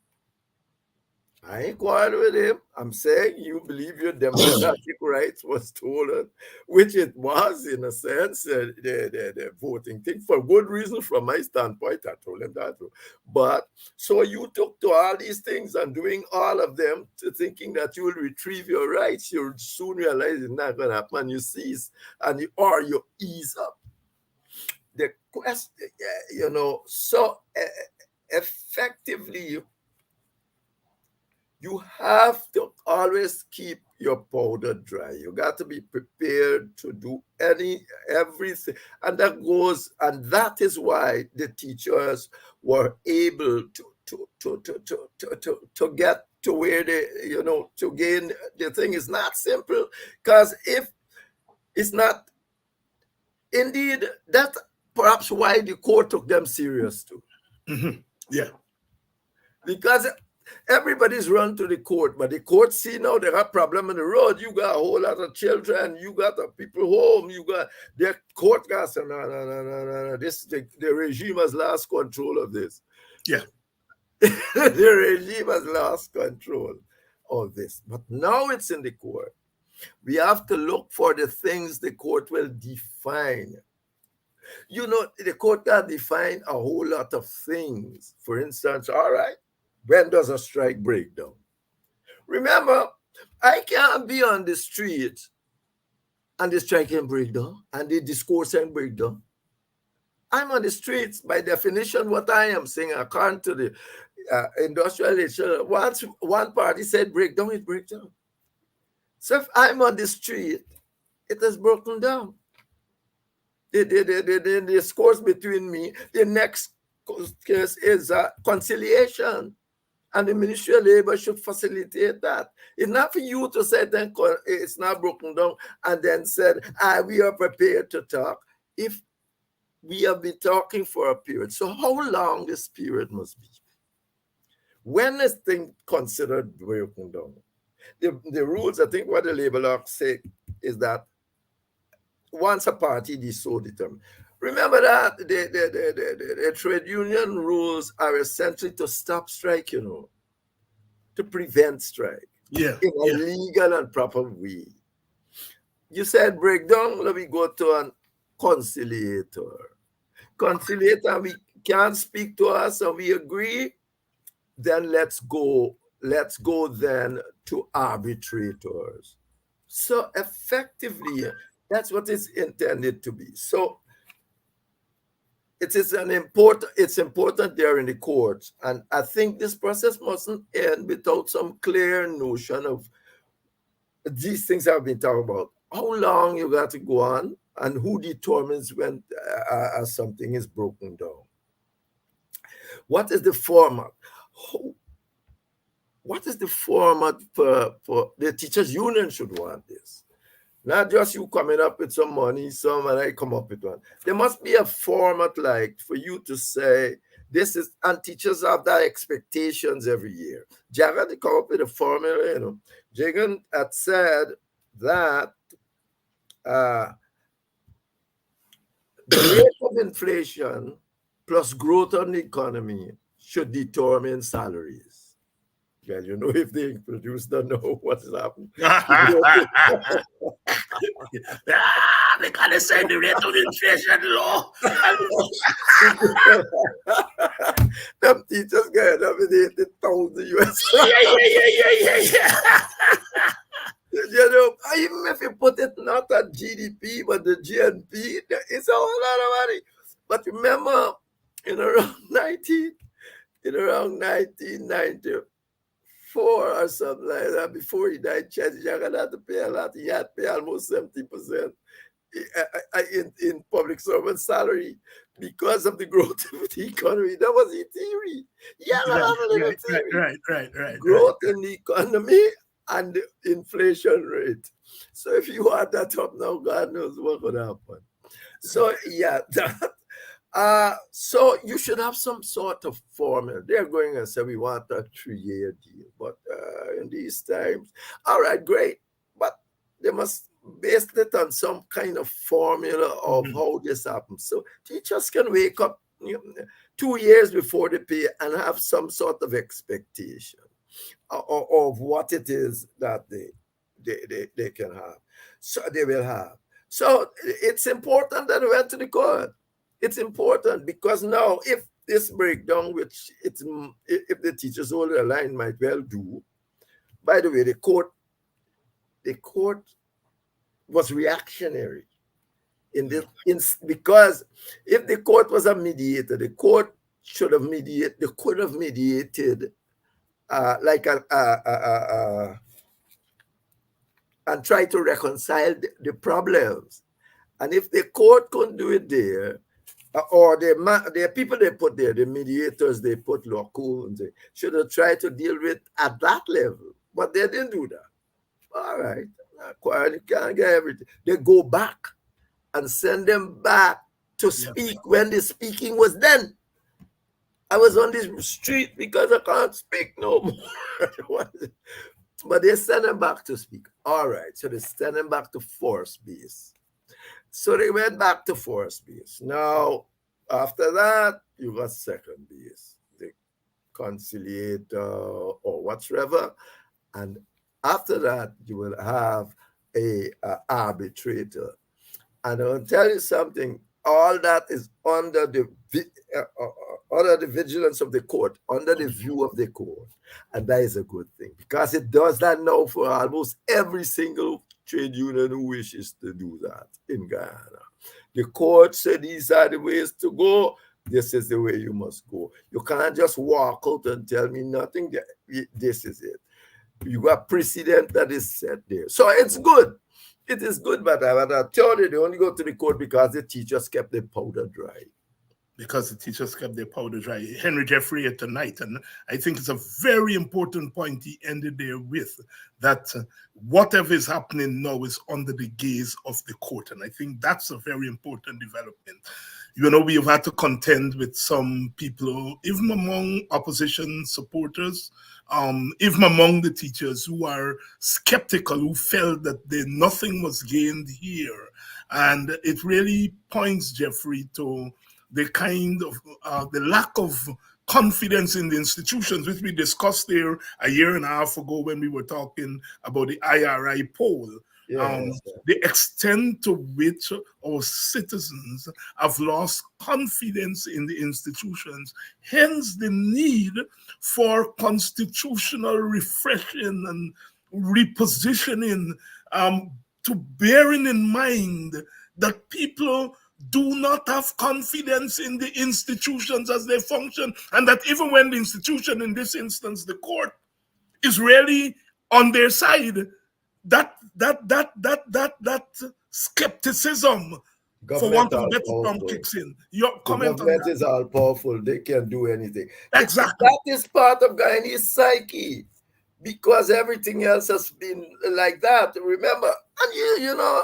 I ain't quarreling with him. I'm saying you believe your democratic rights was stolen, which it was in a sense, the voting thing, for good reason from my standpoint. I told him that too. But so you took to all these things and doing all of them to thinking that you will retrieve your rights. You'll soon realize it's not going to happen. You cease or you ease up. The question, so effectively, you have to always keep your powder dry. You got to be prepared to do everything. And that is why the teachers were able to get to where they, to gain. The thing is not simple, because if it's not, indeed, that's perhaps why the court took them serious too. Yeah. Because everybody's run to the court, but the court see now they have problem on the road. You got a whole lot of children, you got the people home, you got the court guys. No. The regime has lost control of this. Yeah. The regime has lost control of this. But now it's in the court. We have to look for the things the court will define. The court can define a whole lot of things. For instance, all right, when does a strike break down? Remember, I can't be on the street and the strike can break down and the discourse can break down. I'm on the streets, by definition, what I am saying, according to the industrial, once one party said break down, it breaks down. So if I'm on the street, it has broken down. The discourse between me, the next case is conciliation. And the Ministry of Labor should facilitate that. It's not for you to say then it's not broken down and then said, we are prepared to talk. If we have been talking for a period, so how long this period must be? When is thing considered broken down? The rules, I think what the labor law say is that once a party is so determined. Remember that the trade union rules are essentially to stop strike, to prevent strike in a legal and proper way. You said breakdown, let me go to an conciliator. Conciliator, we can't speak to us and we agree, then let's go then to arbitrators. So effectively, that's what it's intended to be. So it's important there in the courts. And I think this process mustn't end without some clear notion of these things I've been talking about. How long you got to go on, and who determines when something is broken down? What is the format? What is the format for the teachers' union should want this? Not just you coming up with some money, some and I come up with one. There must be a format like for you to say this is, and teachers have that expectations every year. Jagan to come up with a formula, you know. Jagan had said that the rate of inflation plus growth on the economy should determine salaries. Yeah, you know, if the produce don't know what's happening. They gotta send the rate of inflation low. Them teachers get up in 80,000 US. Yeah. You know, even if you put it not at GDP, but the GNP, it's a whole lot of money. But remember, in around 1994 or something like that, before he died, Jagan had to pay a lot. He had to pay almost 70% in public servant salary because of the growth of the economy. That was the theory. Yeah, right. Growth in the economy and the inflation rate. So if you add that up now, God knows what would happen. So yeah, so you should have some sort of formula. They're going and say we want a 3-year deal, but in these times, all right, great, but they must base it on some kind of formula of how this happens. So teachers can wake up 2 years before they pay and have some sort of expectation of what it is that they can have. So they will have. So it's important that we went to the court. It's important because now if this breakdown, which it's if the teachers hold the line might well do, by the way, the court was reactionary because if the court was a mediator, the court should have mediated. They could have mediated and try to reconcile the problems. And if the court couldn't do it there, or the people they put there, the mediators they put local, and they should have tried to deal with at that level, but they didn't do that. All right, you can't get everything. They go back and send them back to speak when the speaking was done. I was on this street because I can't speak no more. But they send them back to speak. All right, so they send them back to force base. So they went back to force base. Now, after that, you got second base, the conciliator or whatsoever. And after that, you will have a arbitrator. And I'll tell you something, all that is under the vigilance of the court, under the view of the court. And that is a good thing because it does that now for almost every single trade union who wishes to do that in Guyana. The court said these are the ways to go. This is the way you must go. You can't just walk out and tell me nothing. This is it. You got precedent that is set there. So it's good. It is good, but I tell you, they only go to the court because the teachers kept their powder dry. Because the teachers kept their powder dry. Henry Jeffrey here tonight, and I think it's a very important point he ended there with, that whatever is happening now is under the gaze of the court, and I think that's a very important development. You know, we've had to contend with some people, even among opposition supporters, even among the teachers who are skeptical, who felt that nothing was gained here. And it really points, Jeffrey, to the kind of the lack of confidence in the institutions, which we discussed there a year and a half ago when we were talking about the IRI poll. The extent to which our citizens have lost confidence in the institutions, hence the need for constitutional refreshing and repositioning, to bearing in mind that people do not have confidence in the institutions as they function, and that even when the institution, in this instance, the court, is really on their side, that skepticism, for want Government of a are better term, powerful. kicks in. Your The comment on government that? is all powerful. They can do anything. Exactly. That is part of Guyanese psyche, because everything else has been like that. Remember, and you know,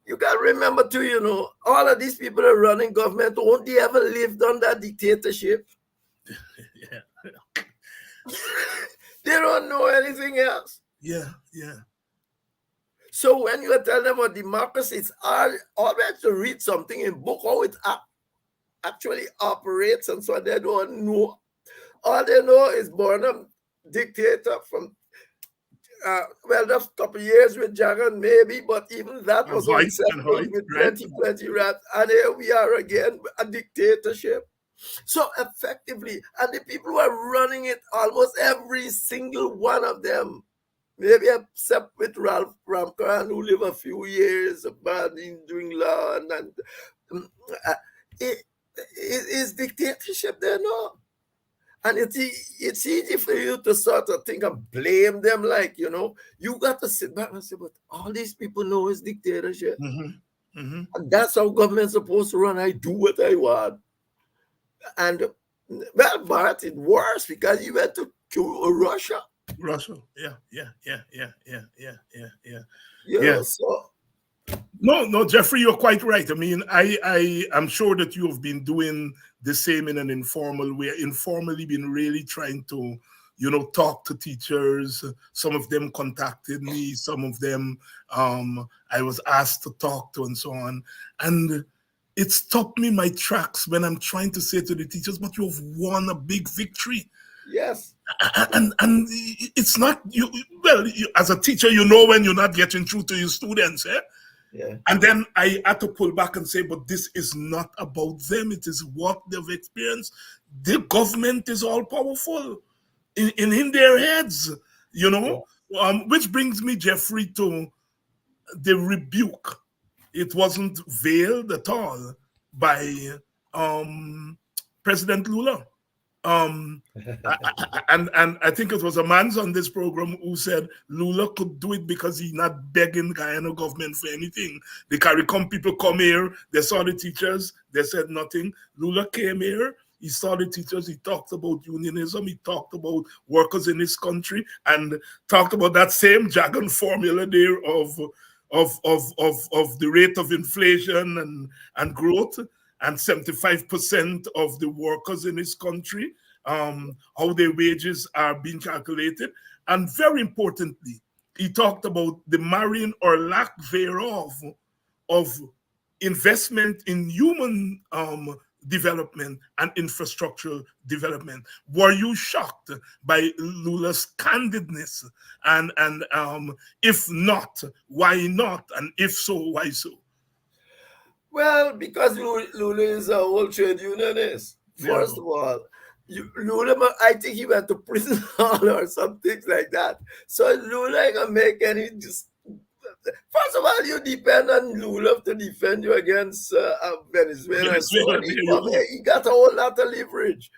you got to remember too, you know, all of these people are running government. Won't they ever lived under dictatorship? Yeah. They don't know anything else. Yeah. So when you tell them about democracy, it's always to read something in book, how it actually operates, and so they don't know. All they know is Burnham dictator from just a couple of years with Jagan, maybe, but even that was only settled with right? 2020 rats, and here we are again, a dictatorship. So effectively, and the people who are running it, almost every single one of them, maybe except with Ralph Ramkaran, who lived a few years doing law, and it is dictatorship there now. And it's easy for you to sort of think and blame them, like, you know, you got to sit back and say, but all these people know is dictatorship. And that's how government's supposed to run. I do what I want. And, well, but it's worse because you went to Russia. Yeah. So No, Jeffrey, you're quite right. I mean, I am sure that you have been doing the same in an informal way, informally been really trying to, talk to teachers. Some of them contacted me, some of them I was asked to talk to, and so on. And it stopped me my tracks when I'm trying to say to the teachers, but you have won a big victory. Yes. And it's not you. Well, as a teacher, you know when you're not getting through to your students, eh? Yeah. And then I had to pull back and say, but this is not about them. It is what they've experienced. The government is all powerful in their heads, Yeah. Which brings me, Jeffrey, to the rebuke. It wasn't veiled at all by President Lula. And I think it was a man on this program who said Lula could do it because he's not begging Guyana government for anything. The CARICOM people come here, they saw the teachers, they said nothing. Lula came here, he saw the teachers, he talked about unionism, he talked about workers in this country, and talked about that same jargon formula there of the rate of inflation and growth, and 75% of the workers in this country, how their wages are being calculated. And very importantly, he talked about the marrying or lack thereof of investment in human development and infrastructural development. Were you shocked by Lula's candidness? And if not, why not? And if so, why so? Well, because Lula is a old trade unionist. First of all, Lula, I think he went to prison or some things like that. So Lula ain't gonna make any. First of all, you depend on Lula to defend you against Venezuela. So he got a whole lot of leverage.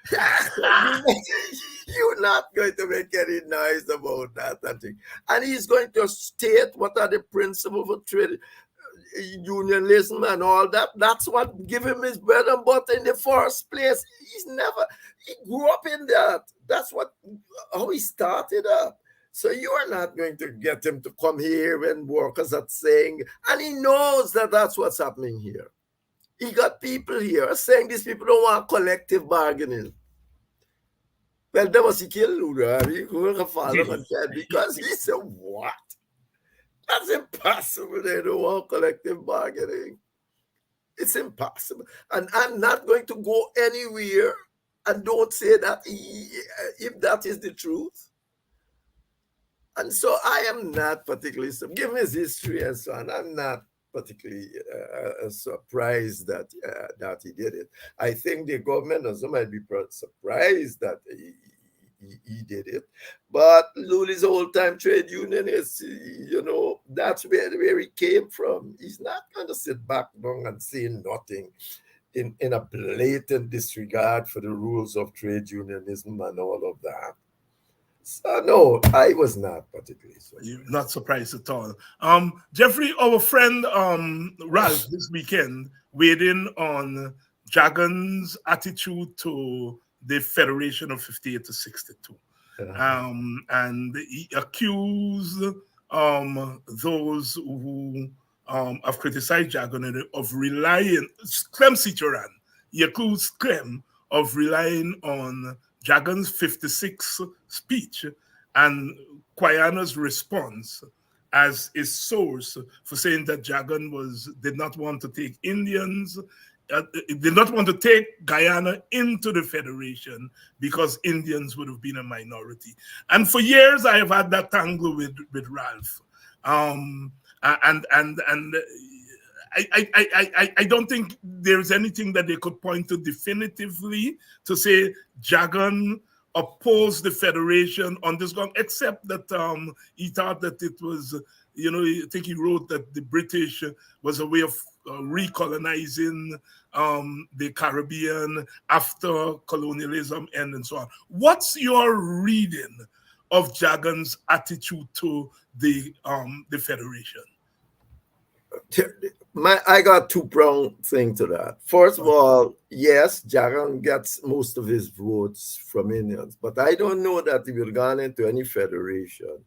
You're not going to make any noise about that, I think. And he's going to state what are the principles of trade unionism and all that. That's what give him his bread and butter in the first place. He grew up in that. That's how he started up. So you are not going to get him to come here when workers are saying, and he knows that that's what's happening here. He got people here saying these people don't want collective bargaining. Well, that was he killed Lula. He could follow him because he said, what? That's impossible. They don't want collective bargaining. It's impossible. And I'm not going to go anywhere and don't say that if that is the truth. And so I am not particularly, given his history and so on, I'm not particularly surprised that he did it. I think the government also might be surprised that he did it. But Luli's old-time trade unionist, you know, that's where he came from. He's not going to sit back down and say nothing in a blatant disregard for the rules of trade unionism and all of that. So no, I was not particularly surprised. You're not surprised at all. Jeffrey, our friend Ralph this weekend weighed in on Jagan's attitude to the Federation of 58 to 62. And he accused those who have criticized Jagan of relying, Clem Sitchoran, he accused Clem of relying on Jagan's 56 speech and Guyana's response as his source for saying that Jagan did not want to take Indians, did not want to take Guyana into the Federation because Indians would have been a minority. And for years, I have had that tangle with Ralph. I don't think there's anything that they could point to definitively to say Jagan opposed the Federation on this ground, except that he thought that it was, you know, I think he wrote that the British was a way of recolonizing the Caribbean after colonialism and so on. What's your reading of Jagan's attitude to the Federation? I got two-pronged thing to that. First of all, yes, Jagan gets most of his votes from Indians, but I don't know that he would have gone into any federation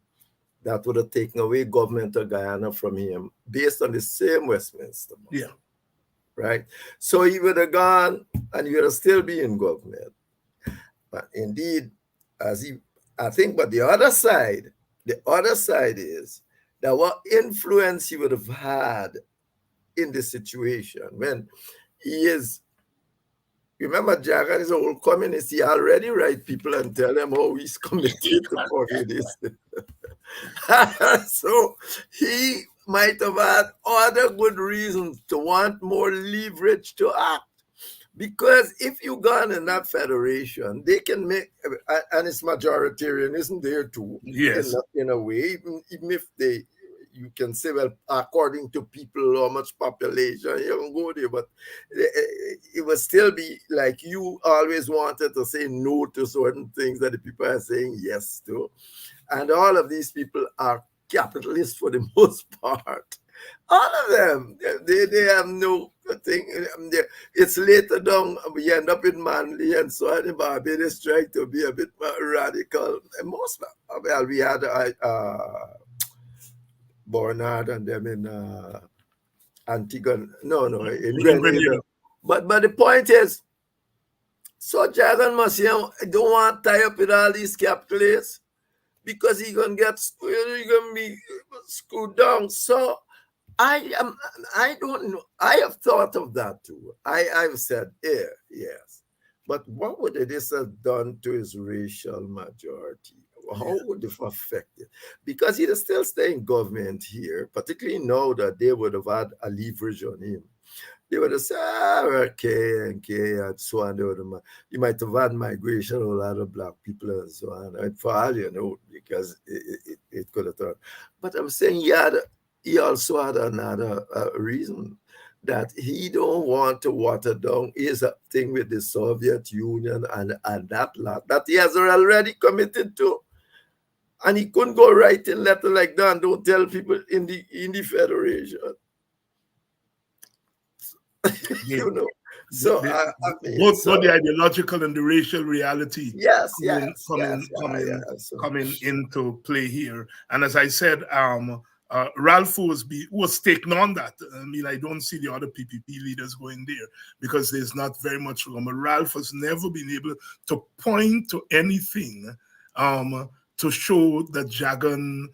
that would have taken away government of Guyana from him based on the same Westminster model. Yeah. Right? So he would have gone and he would have still be in government. But indeed, I think, but the other side is that what influence he would have had in this situation when he is, remember, Jagan is an old communist. He already write people and tell them how he's committed to forget this. So he might have had other good reasons to want more leverage to act. Because if you gone in that federation, they can make, and it's majoritarianism there too. Yes. In a way, even if you can say, well, according to people, how much population, you can go there, but it will still be like you always wanted to say no to certain things that the people are saying yes to. And all of these people are capitalists for the most part. All of them, they have no thing. It's later down, we end up in Manly and so on in Barbados trying to be a bit more radical. And most, well, we had Bernard and them in Antigua. In Grenada. But the point is, so Jagan must don't want to tie up with all these capitalists because he's gonna get screwed, he's gonna be screwed down. So I don't know. I have thought of that too. I've said, yes. But what would this have done to his racial majority? How would it affect it? Because he'd still stay in government here, particularly now that they would have had a leverage on him. They would have said, okay, and so on. You might have had migration of a lot of black people and so on. And for all you know, because it could have turned. But I'm saying he also had another reason that he don't want to water down his thing with the Soviet Union and that lot that he has already committed to. And he couldn't go write a letter like that and don't tell people in the Federation. You know. So both the ideological and the racial reality coming into play here. And as I said, Ralph was taking on that. I mean, I don't see the other PPP leaders going there because there's not very much room. Ralph has never been able to point to anything to show that Jagan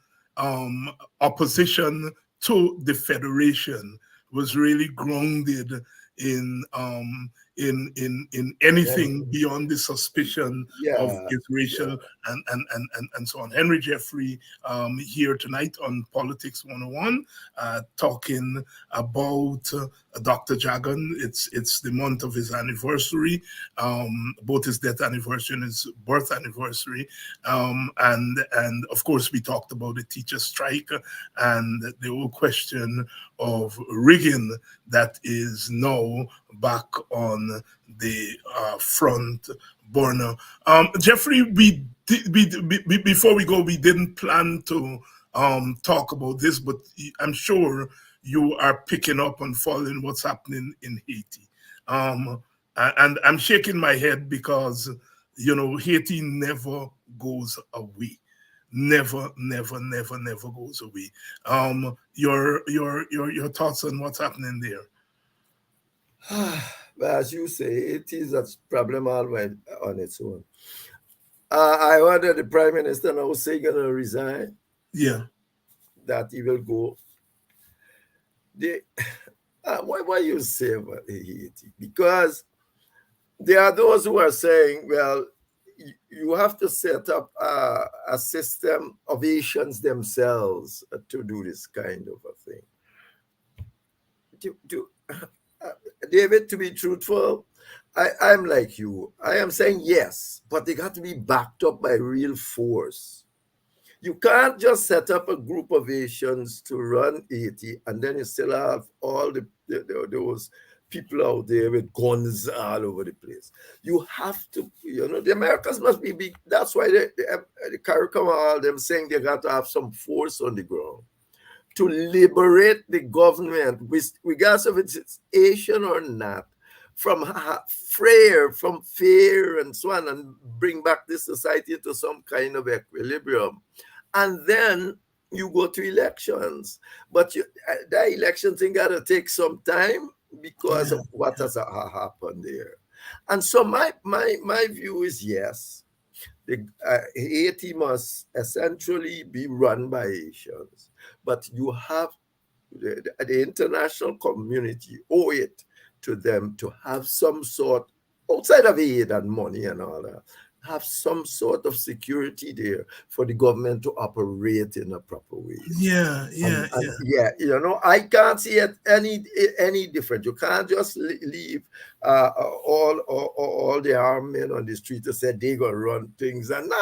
opposition to the Federation was really grounded in anything beyond the suspicion of Yeah, his racial and so on. Henry Jeffrey here tonight on Politics 101, talking about Dr. Jagan. It's the month of his anniversary, both his death anniversary and his birth anniversary, and of course we talked about the teacher strike and the whole question of rigging that is now back on the front burner. Jeffrey, before we go, we didn't plan to talk about this, but I'm sure you are picking up and following what's happening in Haiti. And I'm shaking my head because, Haiti never goes away. Never goes away. Your thoughts on what's happening there? but as you say, it is a problem all right on its own. I heard that the prime minister now saying going to resign. Yeah. That he will go. Why you say about Haiti? Because there are those who are saying, well, you have to set up a system of Haitians themselves to do this kind of a thing. David, to be truthful, I'm like you. I am saying yes, but they got to be backed up by real force. You can't just set up a group of Haitians to run Haiti and then you still have all those people out there with guns all over the place. You have to, the Americans must be big. That's why the CARICOM, all them saying they got to have some force on the ground to liberate the government, regardless of it's Asian or not, from fear and so on, and bring back this society to some kind of equilibrium. And then you go to elections. But that election thing got to take some time because of what has happened there. And so my view is yes, Haiti must essentially be run by Haitians. But you have the international community owe it to them to have some sort, outside of aid and money and all that, have some sort of security there for the government to operate in a proper way. Yeah. I can't see it any different. You can't just leave all the armed men on the street to say they're gonna run things. And no,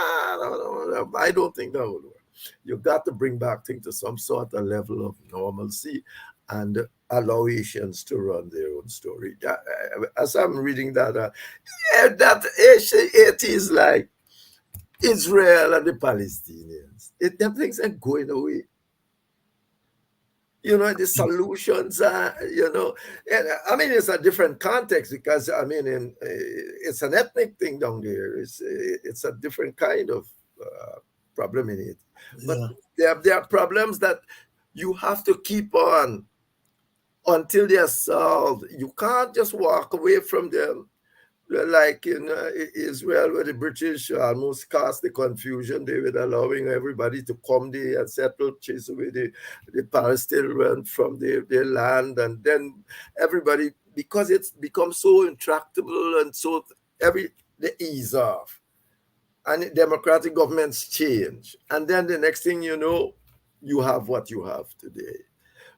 I don't think that would work. You got to bring back things to some sort of level of normalcy and allow Haitians to run their own story. As I'm reading that, that Haiti is like Israel and the Palestinians. Them things are going away. The solutions are, I mean, it's a different context because, I mean, it's an ethnic thing down there. It's a different kind of problem in it. But there are problems that you have to keep on until they are solved. You can't just walk away from them. Like in Israel, where the British almost caused the confusion, they were allowing everybody to come there and settle, chase away the Palestinians from their land. And then everybody, because it's become so intractable and so they ease off. And democratic governments change. And then the next thing you know, you have what you have today.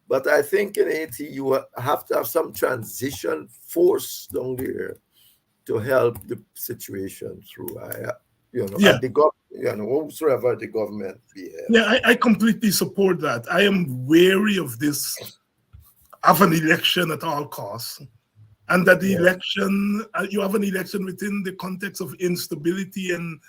But I think in Haiti, you have to have some transition force down there to help the situation through. And the government, whosoever the government be. Yeah, I completely support that. I am wary of this, of an election at all costs. And that the election, you have an election within the context of instability and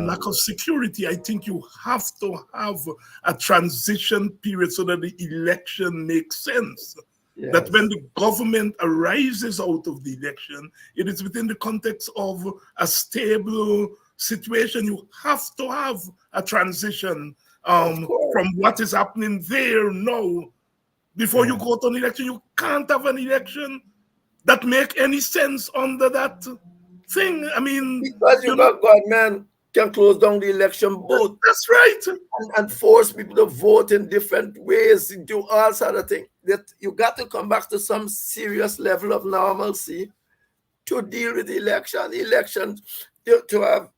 lack of security. I think you have to have a transition period so that the election makes sense. Yes. That when the government arises out of the election, it is within the context of a stable situation. You have to have a transition from what is happening there now. Before you go to an election, you can't have an election that make any sense under that thing. I mean, because you got government can close down the election booth. That's right. And force people to vote in different ways, do all sort of things. that you got to come back to some serious level of normalcy to deal with elections, to have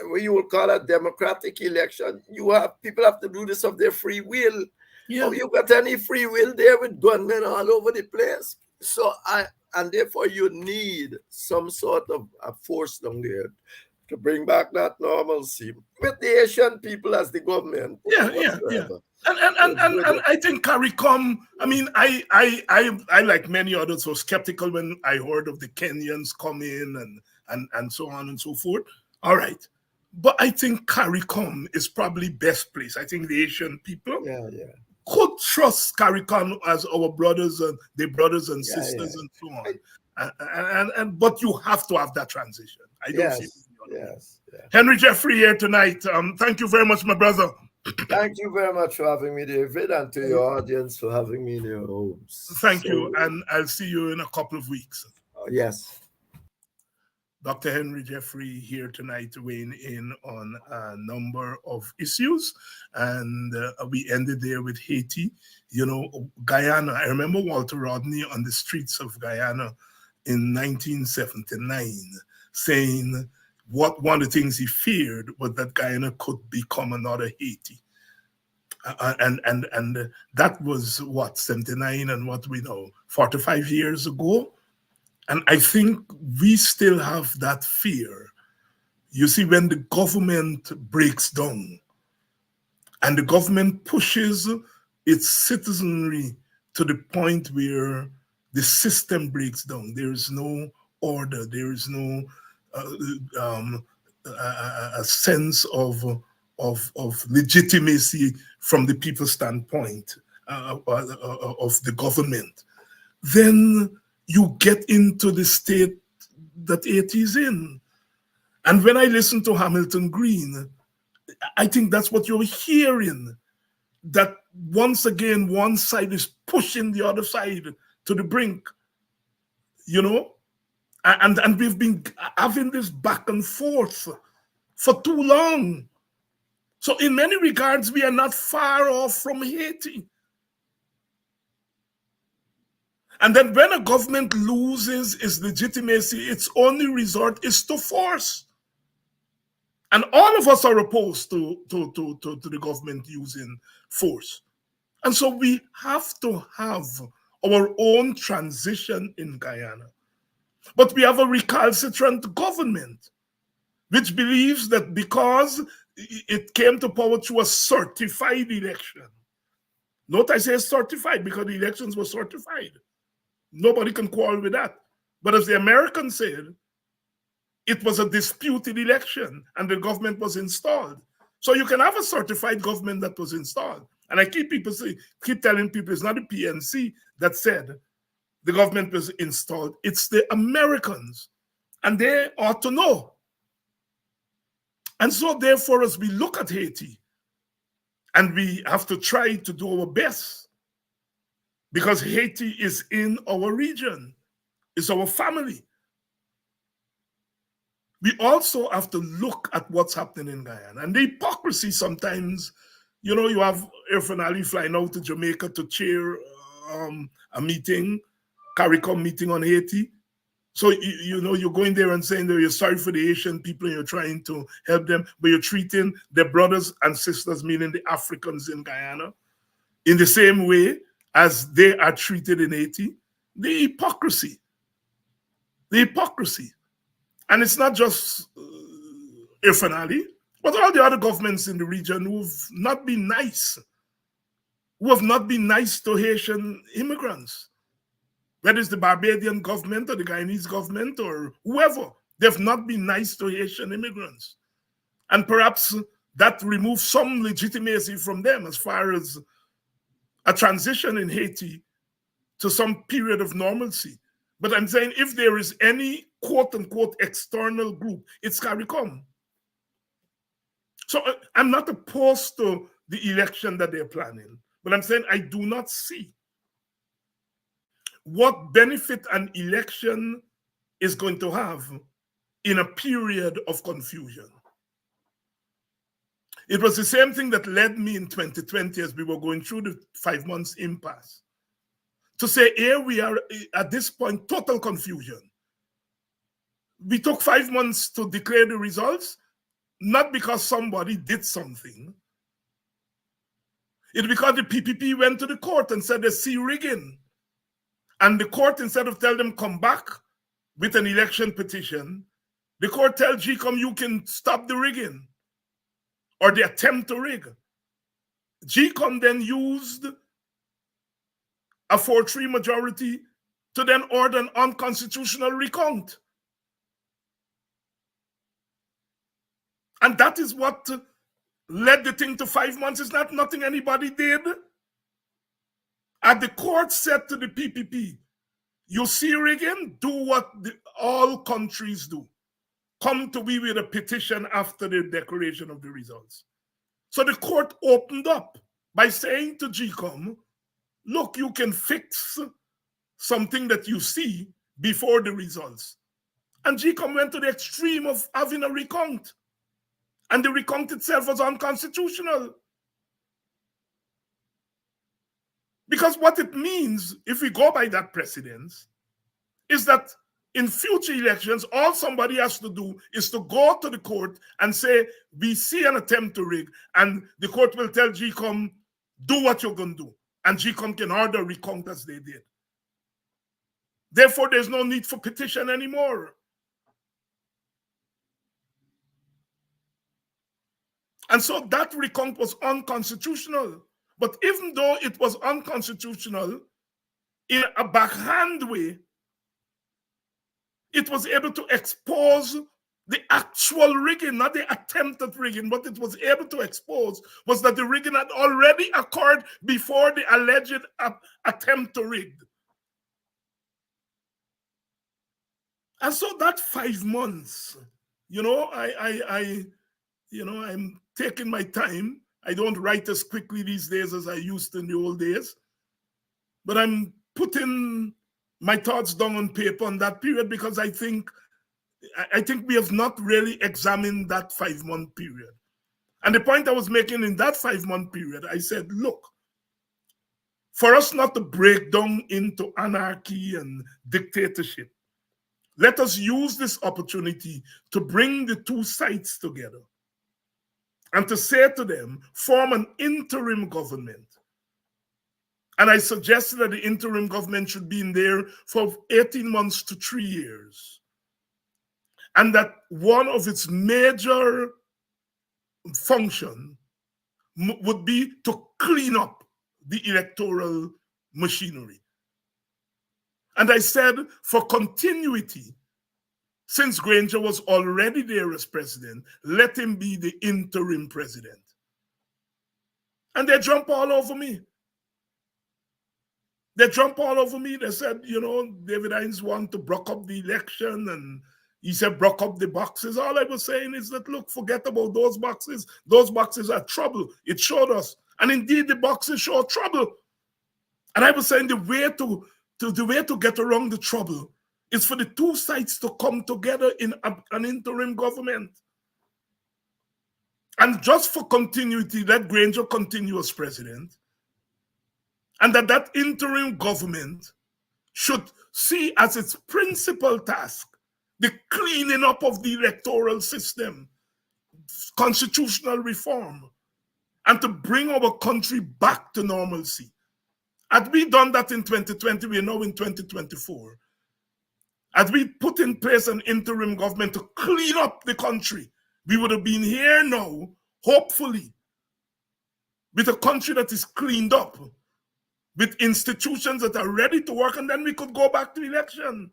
what you would call a democratic election. People have to do this of their free will. Yeah. Oh, you got any free will there with gunmen all over the place? And therefore you need some sort of a force down there to bring back that normalcy with the Asian people as the government. Yeah. And I think CARICOM, I mean, I like many others were skeptical when I heard of the Kenyans come in and so on and so forth. All right. But I think CARICOM is probably best place. I think the Asian people could trust CARICOM as our brothers and their brothers and sisters and so on. But you have to have that transition. I don't see it. Yes. Henry Jeffrey here tonight. Thank you very much, my brother. Thank you very much for having me, David, and to your audience for having me in your homes. Thank you, and I'll see you in a couple of weeks. Yes. Dr. Henry Jeffrey here tonight weighing in on a number of issues, and we ended there with Haiti. You know, Guyana. I remember Walter Rodney on the streets of Guyana in 1979 saying one of the things he feared was that Guyana could become another Haiti. And that was what, 79 and what we know, 45 years ago. And I think we still have that fear. You see, when the government breaks down and the government pushes its citizenry to the point where the system breaks down, there is no order, there is no a sense of legitimacy from the people's standpoint of the government, then you get into the state that Haiti is in. And when I listen to Hamilton Green, I think that's what you're hearing, that once again, one side is pushing the other side to the brink, you know? And we've been having this back and forth for too long. So in many regards, we are not far off from Haiti. And then when a government loses its legitimacy, its only resort is to force. And all of us are opposed to the government using force. And so we have to have our own transition in Guyana. But we have a recalcitrant government which believes that because it came to power through a certified election. Note I say certified because the elections were certified. Nobody can quarrel with that. But as the Americans said, it was a disputed election and the government was installed. So you can have a certified government that was installed. And I keep telling people it's not the PNC that said the government was installed. It's the Americans. And they ought to know. And so therefore, as we look at Haiti, and we have to try to do our best, because Haiti is in our region, it's our family. We also have to look at what's happening in Guyana. And the hypocrisy sometimes, you know, you have Irfan Ali flying out to Jamaica to chair a meeting, CARICOM meeting on Haiti. So, you know, you're going there and saying that you're sorry for the Asian people and you're trying to help them, but you're treating their brothers and sisters, meaning the Africans in Guyana, in the same way as they are treated in Haiti. The hypocrisy. And it's not just Irfan Ali, but all the other governments in the region who've not been nice, who have not been nice to Haitian immigrants. Whether it's the Barbadian government or the Guyanese government or whoever, they've not been nice to Haitian immigrants. And perhaps that removes some legitimacy from them as far as a transition in Haiti to some period of normalcy. But I'm saying if there is any quote-unquote external group, it's CARICOM. So I'm not opposed to the election that they're planning, but I'm saying I do not see what benefit an election is going to have in a period of confusion. It was the same thing that led me in 2020 as we were going through the 5 months impasse. to say, here we are at this point, total confusion. We took 5 months to declare the results, not because somebody did something. It's because the PPP went to the court and said they see rigging. And the court, instead of telling them come back with an election petition, the court tells GCOM you can stop the rigging or the attempt to rig. GCOM then used a 4-3 majority to then order an unconstitutional recount. And that is what led the thing to 5 months. It's not nothing anybody did. And the court said to the PPP, you see rigging, do what all countries do. Come to me with a petition after the declaration of the results. So the court opened up by saying to GCOM, look, you can fix something that you see before the results. And GCOM went to the extreme of having a recount. And the recount itself was unconstitutional. Because what it means, if we go by that precedence, is that in future elections, all somebody has to do is to go to the court and say, we see an attempt to rig, and the court will tell GCOM, do what you're going to do. And GCOM can order recount as they did. Therefore, there's no need for petition anymore. And so that recount was unconstitutional. But even though it was unconstitutional, in a backhand way, it was able to expose the actual rigging, not the attempt at rigging. What it was able to expose was that the rigging had already occurred before the alleged attempt to rig. And so that 5 months, I'm taking my time. I don't write as quickly these days as I used in the old days. But I'm putting my thoughts down on paper on that period because I think we have not really examined that 5-month period. And the point I was making in that 5-month period, I said, look, for us not to break down into anarchy and dictatorship, let us use this opportunity to bring the two sides together and to say to them, form an interim government. And I suggested that the interim government should be in there for 18 months to 3 years. And that one of its major function would be to clean up the electoral machinery. And I said, for continuity, since Granger was already there as president, let him be the interim president. And they jump all over me. They said, David Hines wanted to broke up the election, and he said, broke up the boxes. All I was saying is that, look, forget about those boxes. Those boxes are trouble. It showed us. And indeed, the boxes show trouble. And I was saying the way to get around the trouble is for the two sides to come together in an interim government. And just for continuity, let Granger continue as president. And that interim government should see as its principal task the cleaning up of the electoral system, constitutional reform, and to bring our country back to normalcy. Had we done that in 2020, we are now in 2024. Had we put in place an interim government to clean up the country, we would have been here now, hopefully, with a country that is cleaned up, with institutions that are ready to work, and then we could go back to election.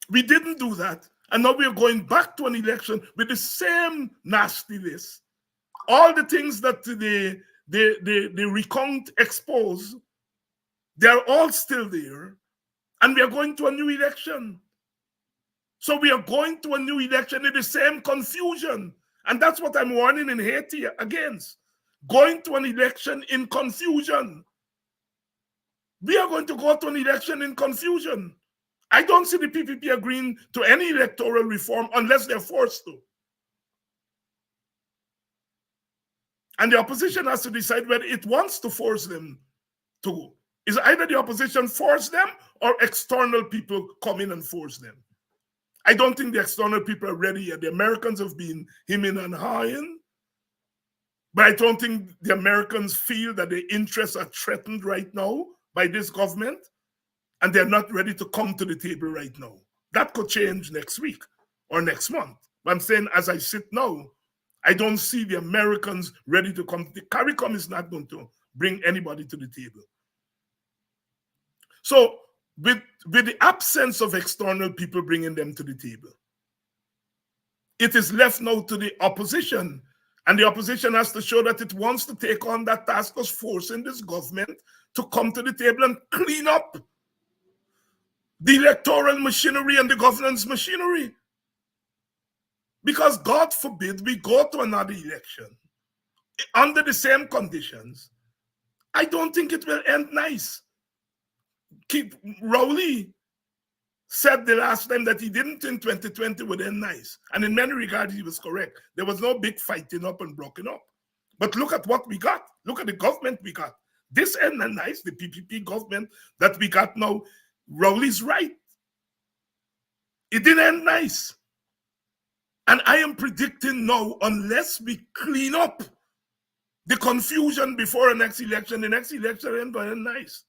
We didn't do that, and now we are going back to an election with the same nastiness. All the things that the recount exposed, they're all still there, and we are going to a new election. So we are going to a new election in the same confusion, and that's what I'm warning in Haiti against. Going to an election in confusion. We are going to go to an election in confusion. I don't see the PPP agreeing to any electoral reform unless they're forced to. And the opposition has to decide whether it wants to force them to, is either the opposition force them or external people come in and force them. I don't think the external people are ready yet. The Americans have been hemming and hawing, but I don't think the Americans feel that their interests are threatened right now by this government, and they're not ready to come to the table right now. That could change next week or next month. But I'm saying, as I sit now, I don't see the Americans ready to come. The CARICOM is not going to bring anybody to the table. So with the absence of external people bringing them to the table, it is left now to the opposition. And the opposition has to show that it wants to take on that task of forcing this government to come to the table and clean up the electoral machinery and the governance machinery. Because God forbid we go to another election under the same conditions. I don't think it will end nice. Rowley said the last time that he didn't think 2020 would end nice. And in many regards, he was correct. There was no big fighting up and broken up. But look at what we got. Look at the government we got. This ended nice, the PPP government that we got now. Rowley's right. It didn't end nice. And I am predicting now, unless we clean up the confusion before the next election ain't going to end nice.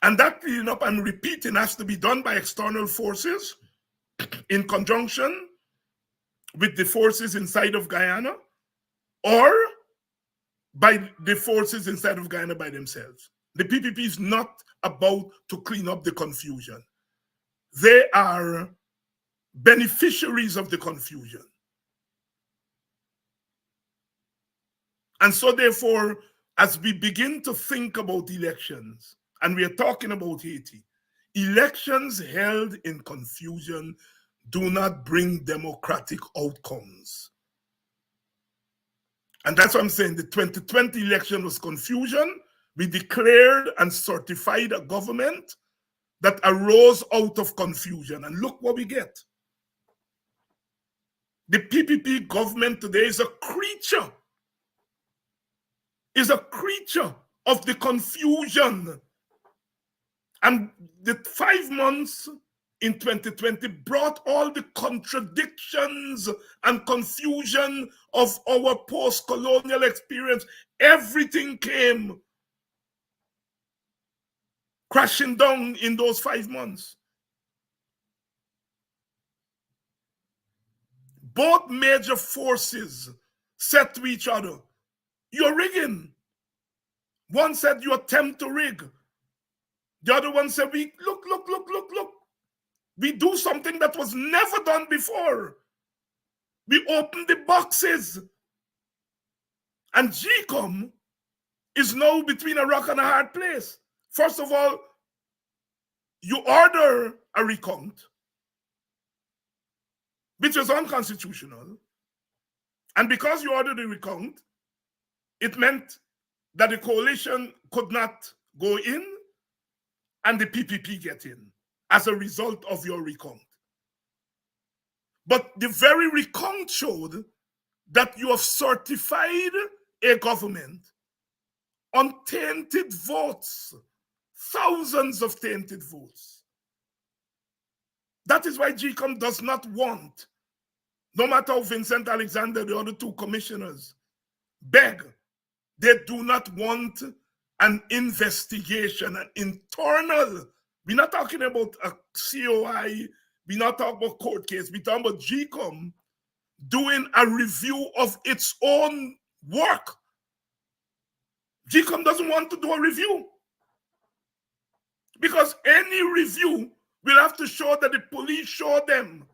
And that cleaning up and repeating has to be done by external forces in conjunction with the forces inside of Guyana, or by the forces inside of Guyana by themselves. The PPP is not about to clean up the confusion. They are beneficiaries of the confusion. And so therefore, as we begin to think about elections, and we are talking about Haiti, elections held in confusion do not bring democratic outcomes. And that's what I'm saying. The 2020 election was confusion. We declared and certified a government that arose out of confusion. And look what we get. The PPP government today is a creature of the confusion. And the 5 months in 2020 brought all the contradictions and confusion of our post-colonial experience. Everything came crashing down in those 5 months. Both major forces said to each other, "You're rigging." One said, "You attempt to rig." The other one said, look. We do something that was never done before. We open the boxes. And GCOM is now between a rock and a hard place. First of all, you order a recount, which is unconstitutional. And because you ordered a recount, it meant that the coalition could not go in and the PPP get in as a result of your recount. But the very recount showed that you have certified a government on tainted votes, thousands of tainted votes. That is why GCOM does not want, no matter how Vincent Alexander, the other two commissioners, beg, they do not want an investigation, an internal. We're not talking about a COI, we're not talking about court case, we're talking about GCOM doing a review of its own work. GCOM doesn't want to do a review because any review will have to show that the police showed them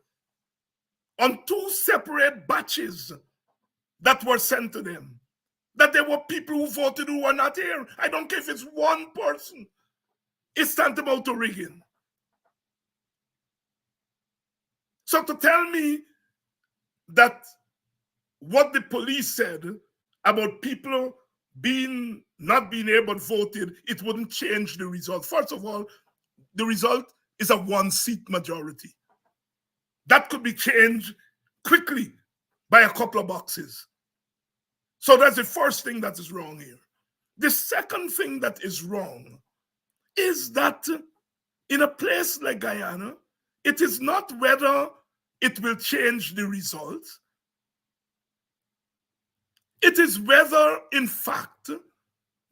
on 2 separate batches that were sent to them that there were people who voted who were not here. I don't care if it's one person. It's tantamount to rigging. So to tell me that what the police said about people not being able to vote, it wouldn't change the result. First of all, the result is a 1-seat majority. That could be changed quickly by a couple of boxes. So that's the first thing that is wrong here. The second thing that is wrong is that in a place like Guyana, it is not whether it will change the results. It is whether, in fact,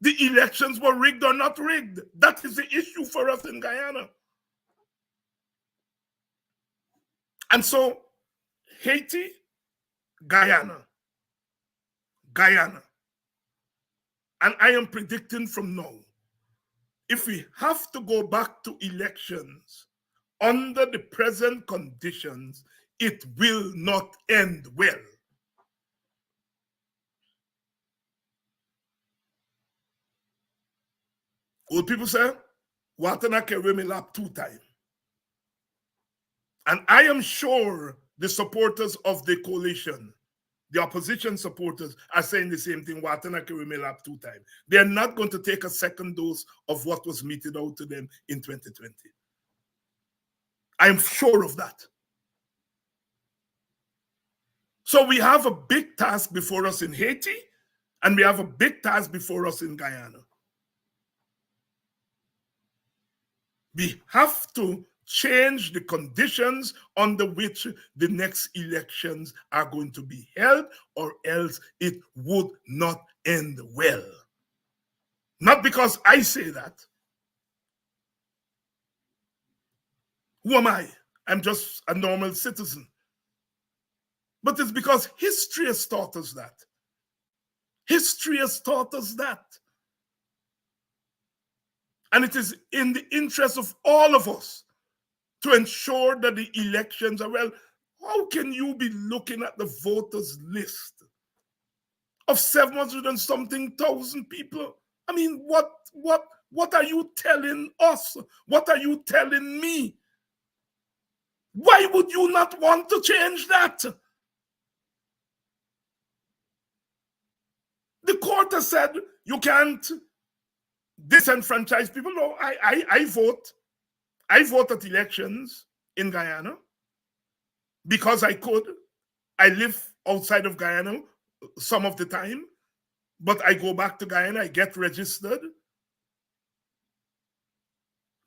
the elections were rigged or not rigged. That is the issue for us in Guyana. And so, Haiti, Guyana. And I am predicting from now, if we have to go back to elections under the present conditions, it will not end well. Old people say, Guyana-Caribbean lap 2 times. And I am sure the supporters of the coalition, the opposition supporters, are saying the same thing, Guyana-Caribbean lap 2 times. They're not going to take a second dose of what was meted out to them in 2020. I am sure of that. So we have a big task before us in Haiti, and we have a big task before us in Guyana. We have to change the conditions under which the next elections are going to be held, or else it would not end well. Not because I say that. Who am I? I'm just a normal citizen. But it's because history has taught us that. History has taught us that. And it is in the interest of all of us to ensure that the elections are well. How can you be looking at the voters list of 700 and something thousand people? I mean, what are you telling us? What are you telling me? Why would you not want to change that? The court has said you can't disenfranchise people. No, I vote. I vote at elections in Guyana because I could. I live outside of Guyana some of the time, but I go back to Guyana, I get registered.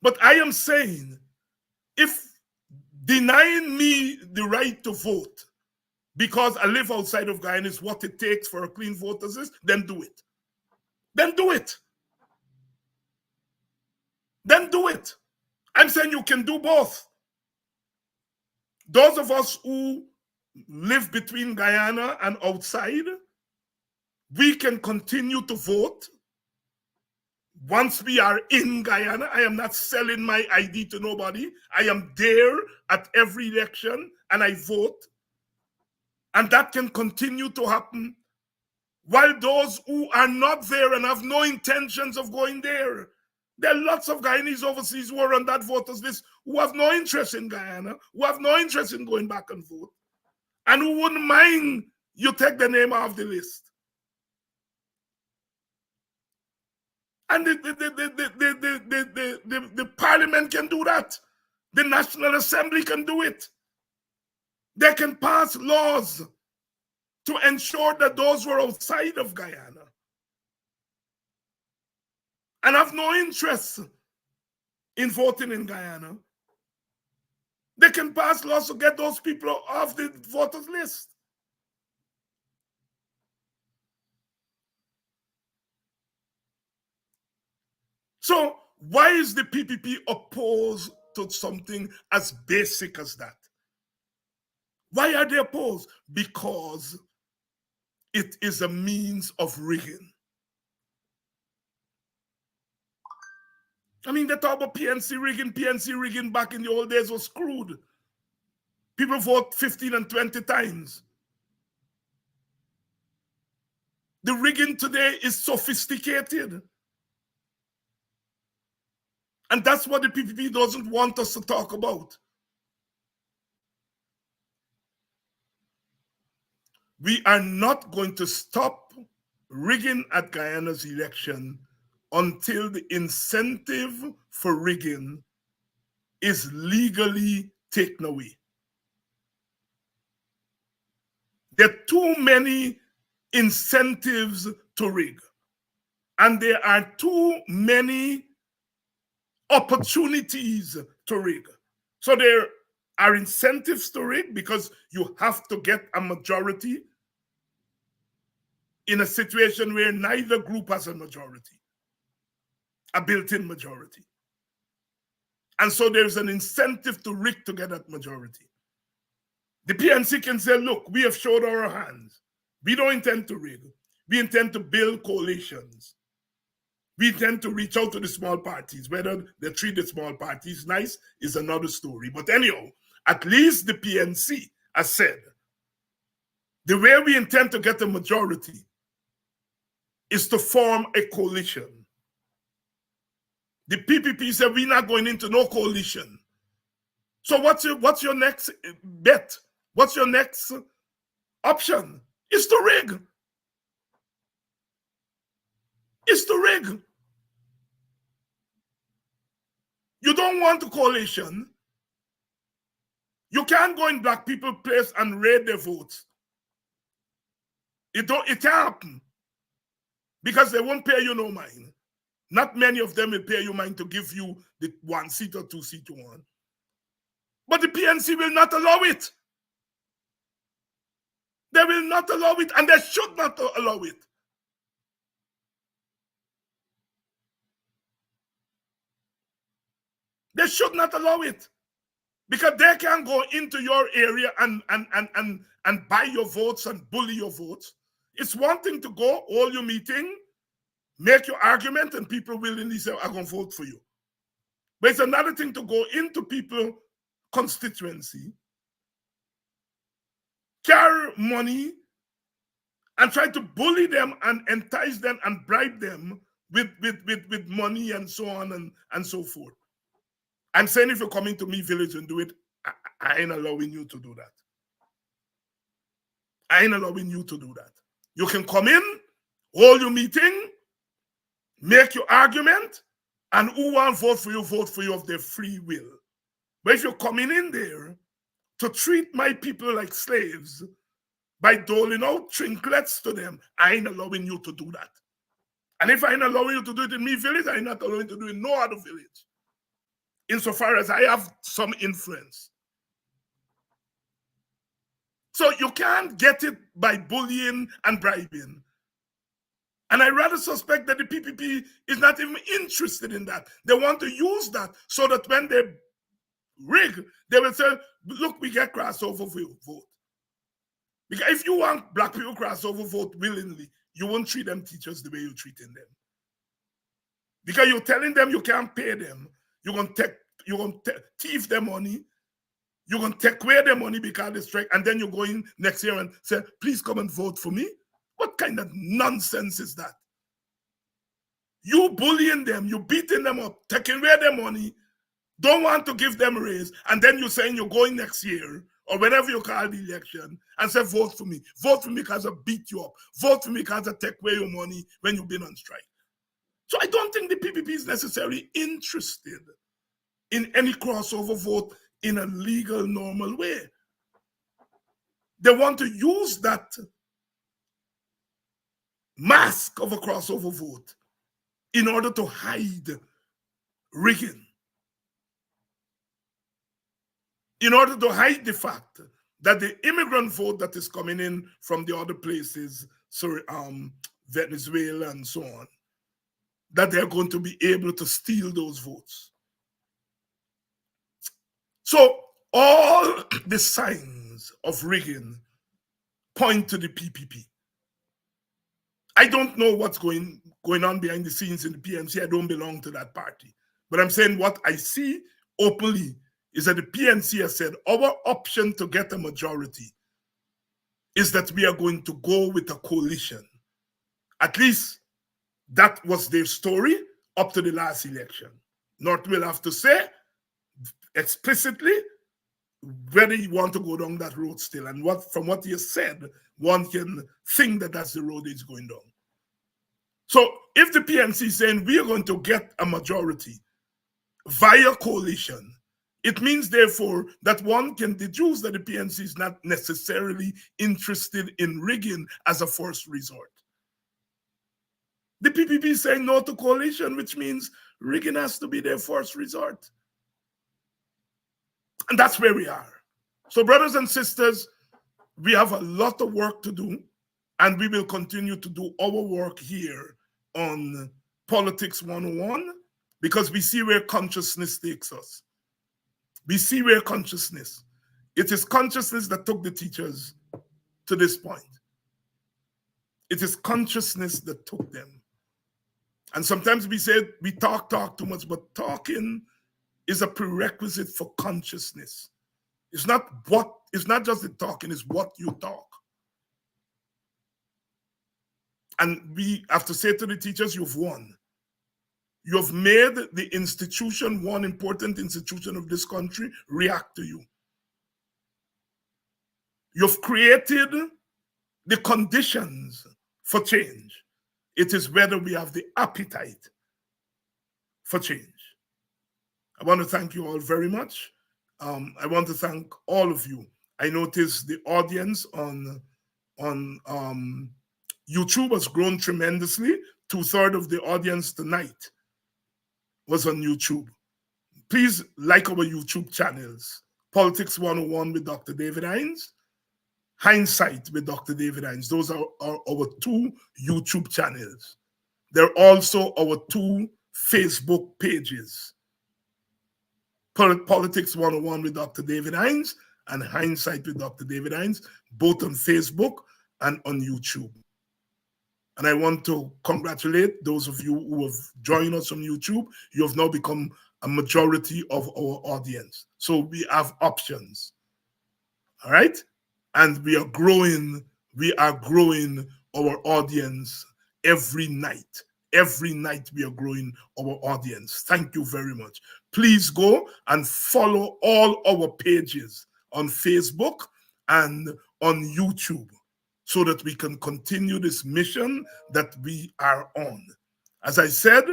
But I am saying, if denying me the right to vote because I live outside of Guyana is what it takes for a clean voters list, then do it. Then do it. Then do it. I'm saying you can do both. Those of us who live between Guyana and outside, we can continue to vote. Once we are in Guyana, I am not selling my ID to nobody. I am there at every election and I vote. And that can continue to happen while those who are not there and have no intentions of going there. There are lots of Guyanese overseas who are on that voters list who have no interest in Guyana, who have no interest in going back and vote, and who wouldn't mind you take the name off the list. And the parliament can do that. The National Assembly can do it. They can pass laws to ensure that those who are outside of Guyana and have no interest in voting in Guyana, they can pass laws to get those people off the voters list. So why is the PPP opposed to something as basic as that? Why are they opposed? Because it is a means of rigging. I mean, they talk about PNC rigging back in the old days was screwed. People vote 15 and 20 times. The rigging today is sophisticated. And that's what the PPP doesn't want us to talk about. We are not going to stop rigging at Guyana's election until the incentive for rigging is legally taken away. There are too many incentives to rig. And there are too many opportunities to rig. So there are incentives to rig because you have to get a majority in a situation where neither group has a majority, a built-in majority. And so there's an incentive to rig to get that majority. The PNC can say, look, we have showed our hands. We don't intend to rig. We intend to build coalitions. We intend to reach out to the small parties. Whether they treat the small parties nice is another story. But anyhow, at least the PNC has said, the way we intend to get a majority is to form a coalition. The PPP said, we're not going into no coalition. So what's your next bet? What's your next option? Is to rig. Is to rig. You don't want a coalition. You can't go in black people's place and raid their votes. It can't happen. Because they won't pay you no mind. Not many of them will pay you mind to give you the 1 seat or 2 seat you want. But the PNC will not allow it. They will not allow it, and they should not allow it. They should not allow it. Because they can go into your area and buy your votes and bully your votes. It's one thing to go, hold your meeting, make your argument, and people willingly say, I'm going to vote for you. But it's another thing to go into people's constituency, carry money, and try to bully them and entice them and bribe them with money and so on and so forth. I'm saying if you're coming to me village and do it, I ain't allowing you to do that. I ain't allowing you to do that. You can come in, hold your meeting, make your argument, and who want to vote for you of their free will. But if you're coming in there to treat my people like slaves by doling out trinkets to them, I ain't allowing you to do that. And if I ain't allowing you to do it in me village, I ain't not allowing you to do it in no other village. Insofar as I have some influence. So you can't get it by bullying and bribing. And I rather suspect that the PPP is not even interested in that. They want to use that so that when they rig, they will say, look, we get crossover vote. Because if you want black people crossover vote willingly, you won't treat them teachers the way you're treating them. Because you're telling them you can't pay them. You're going to thief their money. You're going to take away their money because they strike. And then you go in next year and say, please come and vote for me. What kind of nonsense is that? You bullying them, you beating them up, taking away their money, don't want to give them a raise, and then you're saying you're going next year, or whenever you call the election, and say, vote for me. Vote for me because I beat you up. Vote for me because I take away your money when you've been on strike. So I don't think the PPP is necessarily interested in any crossover vote in a legal, normal way. They want to use that mask of a crossover vote in order to hide rigging. In order to hide the fact that the immigrant vote that is coming in from the other places, Venezuela and so on, that they're going to be able to steal those votes. So all the signs of rigging point to the PPP. I don't know what's going on behind the scenes in the PNC. I don't belong to that party. But I'm saying what I see openly is that the PNC has said our option to get a majority is that we are going to go with a coalition. At least that was their story up to the last election. North will have to say explicitly whether you want to go down that road still. And from what he has said, one can think that that's the road he's going down. So if the PNC is saying we are going to get a majority via coalition, It means, therefore, that one can deduce that the PNC is not necessarily interested in rigging as a first resort. The PPP is saying no to coalition, which means rigging has to be their first resort. And that's where we are. So, brothers and sisters, we have a lot of work to do, and we will continue to do our work here on Politics 101 because we see where consciousness takes us. We see where consciousness. It is consciousness that took the teachers to this point. It is consciousness that took them. And sometimes we say we talk too much, but talking is a prerequisite for consciousness. It's not just the talking, it's what you talk. And we have to say to the teachers, you've won. You have made the institution, one important institution of this country, react to you. You've created the conditions for change. It is whether we have the appetite for change. I want to thank you all very much. I want to thank all of you. I noticed the audience on YouTube has grown tremendously. 2/3 of the audience tonight was on YouTube. Please like our YouTube channels. Politics 101 with Dr. David Hinds, Hinds'Sight with Dr. David Hinds. Those are our 2 YouTube channels. They're also our 2 Facebook pages. Politics 101 with Dr. David Hinds and Hinds'Sight with Dr. David Hinds, both on Facebook and on YouTube. And I want to congratulate those of you who have joined us on YouTube. You have now become a majority of our audience. So we have options. All right? And we are growing our audience every night. Every night we are growing our audience. Thank you very much. Please go and follow all our pages on Facebook and on YouTube so that we can continue this mission that we are on. As I said,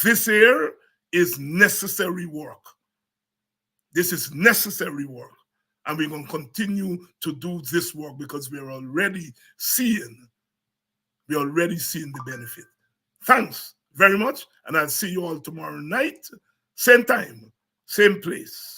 this here is necessary work. This is necessary work. And we're going to continue to do this work because we're already seeing the benefit. Thanks very much. And I'll see you all tomorrow night, same time, same place.